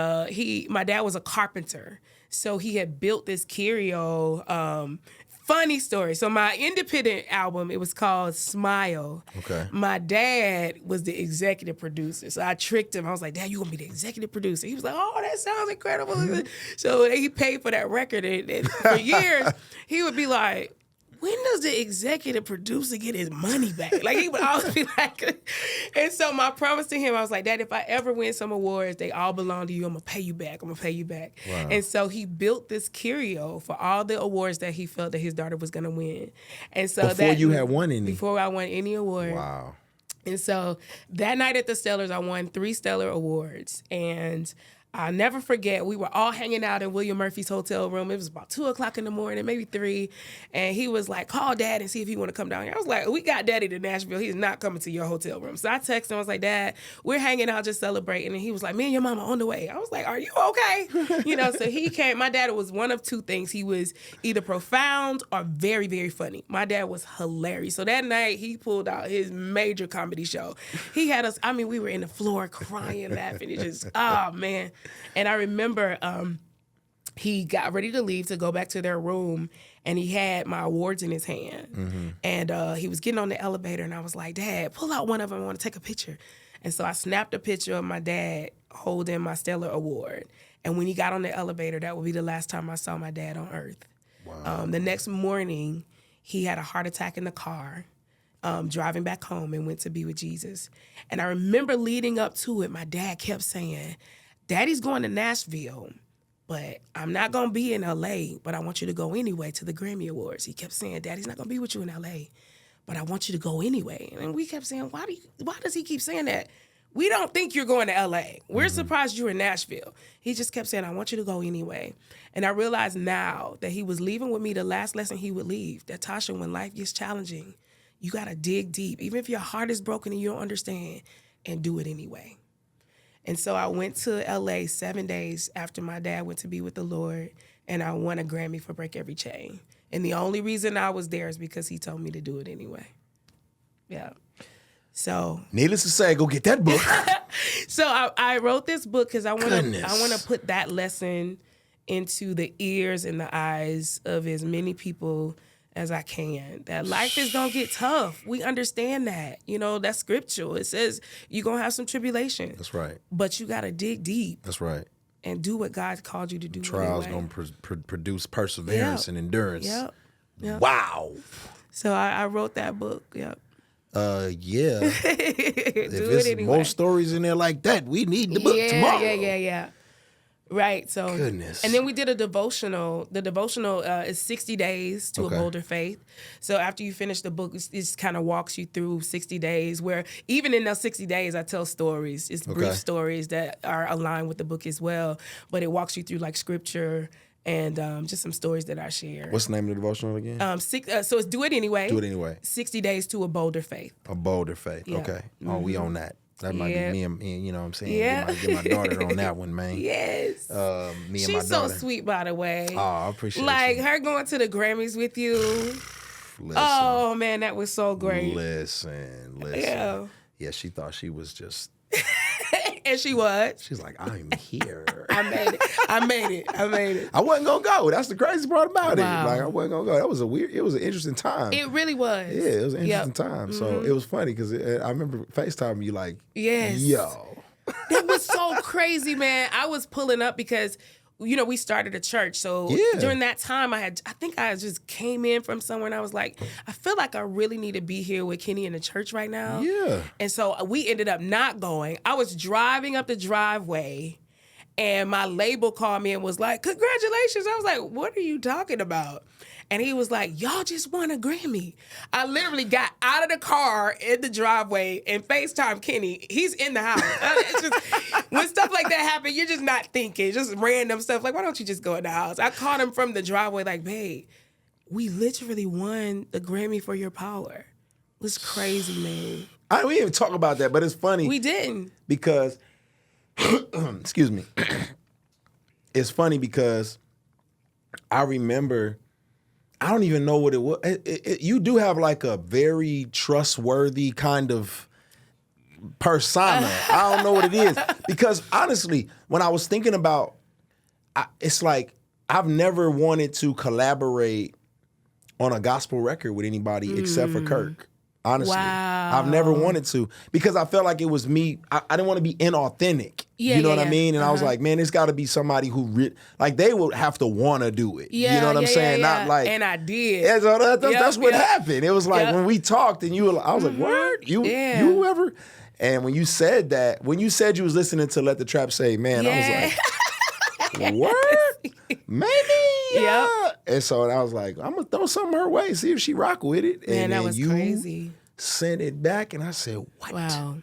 my dad was a carpenter. So he had built this curio. Funny story. So my independent album, it was called Smile. Okay. My dad was the executive producer. So I tricked him. I was like, Dad, you going to be the executive producer? He was like, oh, that sounds incredible. So he paid for that record. And for years, he would be like, when does the executive producer get his money back? Like, he would always be like, and so my promise to him, I was like, Dad, if I ever win some awards, they all belong to you. I'm going to pay you back. I'm going to pay you back. Wow. And so he built this curio for all the awards that he felt that his daughter was going to win. And so before you had won any? Before I won any award. Wow. And so that night at the Stellars, I won 3 Stellar Awards. And I'll never forget, we were all hanging out in William Murphy's hotel room. It was about 2 o'clock in the morning, maybe 3. And he was like, call Dad and see if he want to come down here. I was like, we got Daddy to Nashville. He's not coming to your hotel room. So I texted him. I was like, Dad, we're hanging out just celebrating. And he was like, me and your mama on the way. I was like, are you okay? You know, so he came. My dad was one of 2 things. He was either profound or very, very funny. My dad was hilarious. So that night, he pulled out his major comedy show. He had us, we were in the floor crying, laughing. It just, oh, man. And I remember he got ready to leave to go back to their room, and he had my awards in his hand. Mm-hmm. And he was getting on the elevator, and I was like, Dad, pull out one of them. I want to take a picture. And so I snapped a picture of my dad holding my Stellar Award. And when he got on the elevator, that would be the last time I saw my dad on earth. Wow. The next morning, he had a heart attack in the car, driving back home, and went to be with Jesus. And I remember leading up to it, my dad kept saying, Daddy's going to Nashville, but I'm not going to be in L.A., but I want you to go anyway to the Grammy Awards. He kept saying, Daddy's not going to be with you in L.A., but I want you to go anyway. And we kept saying, why does he keep saying that? We don't think you're going to L.A. We're surprised you're in Nashville. He just kept saying, I want you to go anyway. And I realize now that he was leaving with me the last lesson he would leave, that Tasha, when life gets challenging, you got to dig deep, even if your heart is broken and you don't understand, and do it anyway. And so I went to L.A. 7 days after my dad went to be with the Lord, and I won a Grammy for Break Every Chain. And the only reason I was there is because he told me to do it anyway. Yeah. So, needless to say, go get that book. So I wrote this book because I want to put that lesson into the ears and the eyes of as many people as I can, that life is gonna get tough. We understand that. You know, that's scriptural. It says you're gonna have some tribulation. That's right. But you gotta dig deep. That's right. And do what God called you to do. Trials anyway. gonna produce perseverance and endurance. Yep. Wow. So I wrote that book. Yep. Yeah. If it's more stories in there like that, we need the book tomorrow. Yeah. Right. So, goodness. And then we did a devotional. The devotional is 60 days to a bolder faith. So after you finish the book, it kind of walks you through 60 days where even in those 60 days, I tell stories. It's brief stories that are aligned with the book as well. But it walks you through like scripture and just some stories that I share. What's the name of the devotional again? So it's Do It Anyway. Do It Anyway. 60 days to a bolder faith. A bolder faith. Yeah. Okay. Mm-hmm. Oh, we on that. That might be me and you know what I'm saying? Yeah. Get my daughter on that one, man. Yes. Me and She's my daughter. So sweet, by the way. Oh, I appreciate it. Her going to the Grammys with you. Listen, oh, man, that was so great. Listen. Yeah, she thought she was just... And she was. She's like, I'm here. I made it. I wasn't going to go. That's the crazy part about it. Like, I wasn't going to go. It was an interesting time. It really was. Yeah, it was an interesting time. So it was funny because I remember FaceTime you like, yes. Yo. That was so crazy, man. I was pulling up because, you know, we started a church. So during that time, I think I just came in from somewhere and I was like, I feel like I really need to be here with Kenny in the church right now. Yeah. And so we ended up not going. I was driving up the driveway and my label called me and was like, congratulations. I was like, what are you talking about? And he was like, y'all just won a Grammy. I literally got out of the car in the driveway and FaceTime Kenny. He's in the house. It's just, when stuff like that happen, you're just not thinking. Just random stuff. Like, why don't you just go in the house? I called him from the driveway like, babe, we literally won the Grammy for your power. It was crazy, man. We didn't even talk about that, but it's funny. We didn't. Because, excuse me. It's funny because I remember, I don't even know what it was. You do have like a very trustworthy kind of persona. I don't know what it is. Because honestly, when I was thinking about, it's like, I've never wanted to collaborate on a gospel record with anybody except for Kirk. Honestly, wow. I've never wanted to because I felt like it was me. I didn't want to be inauthentic. Yeah, you know yeah, what I mean? And I was uh-huh. like, man, there's got to be somebody who like they would have to want to do it. Yeah, you know what I'm saying? Yeah. Not like, and I did. Yeah, so that's what happened. It was like when we talked and I was like, word, you ever? And when you said that, when you said you was listening to Let the Trap Say, man, I was like, word, maybe. Yeah. And so I was like, I'm gonna throw something her way, see if she rock with it. Man, and that was crazy. Sent it back, and I said, "What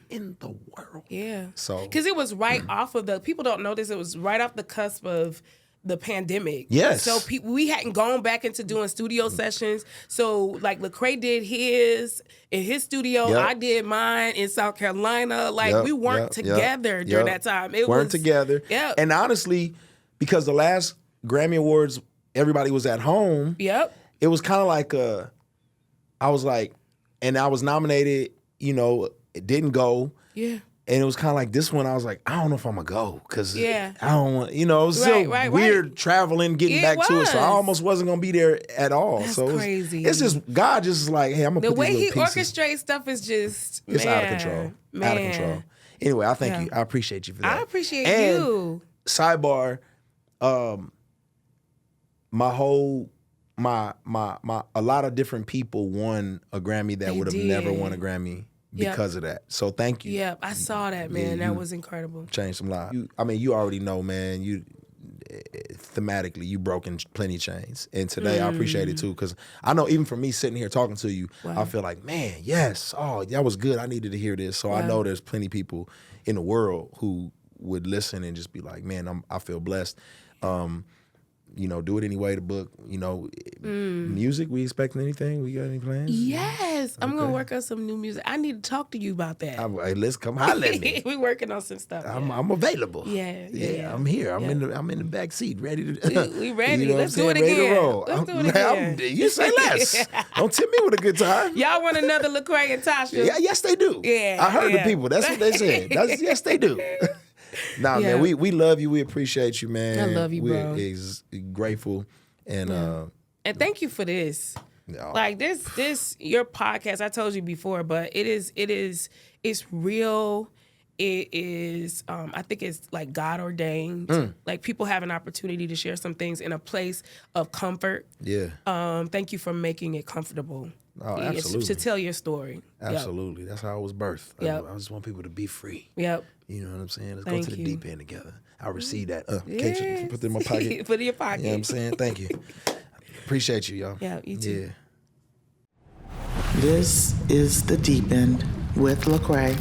in the world?" Yeah. So, because it was right off of people don't know this. It was right off the cusp of the pandemic. Yes. So we hadn't gone back into doing studio sessions. So like Lecrae did his in his studio. Yep. I did mine in South Carolina. Like we weren't together during that time. It weren't together. Yeah. And honestly, because the last Grammy Awards, everybody was at home. Yep. It was kind of like I was like, and I was nominated. You know, it didn't go. Yeah. And it was kind of like this one, I was like, I don't know if I'm going to go because I don't want, it was still weird traveling, getting back to it. So I almost wasn't going to be there at all. That's so crazy. It's just, God just like, hey, I'm going to put these little pieces. The way he orchestrates stuff is just, it's out of control. Man. Out of control. Anyway, I thank you. I appreciate you for that. I appreciate and you. Sidebar, a lot of different people won a Grammy that would have never won a Grammy. Because of that. So thank you. Yeah, I saw that, man. That was incredible. Changed some lives. You already know, man, you thematically, you broken plenty chains. And today I appreciate it too, because I know even for me sitting here talking to you, I feel like, man, yes, that was good. I needed to hear this. So I know there's plenty of people in the world who would listen and just be like, man, I feel blessed. Do it anyway, the book, music, we expecting anything? We got any plans? Yes. I'm going to work on some new music. I need to talk to you about that. Hey, let's come holler at me. We're working on some stuff. I'm available. Yeah. I'm here. I'm in the back seat, ready to. We ready. Let's do it ready again. To roll. Let's do it again. You say less. Don't tempt me with a good time. Y'all want another Lecrae and Tasha? Yeah, yes, they do. Yeah. I heard the people. That's what they said. Yes, they do. Nah, man, we love you. We appreciate you, man. I love you, bro. We're grateful. And and thank you for this. Like this your podcast, I told you before, but it's real. It is I think it's like God ordained. Like people have an opportunity to share some things in a place of comfort. Yeah. Thank you for making it comfortable. Oh, absolutely. To tell your story. Absolutely. That's how I was birthed. Yep. I just want people to be free. Yep. You know what I'm saying? Let's Thank go to the you. deep end together. I'll receive that. Yes. Can put it in my pocket? Put it in your pocket. You know what I'm saying? Thank you. Appreciate you, y'all. Yeah, you too. This is The Deep End with Lecrae.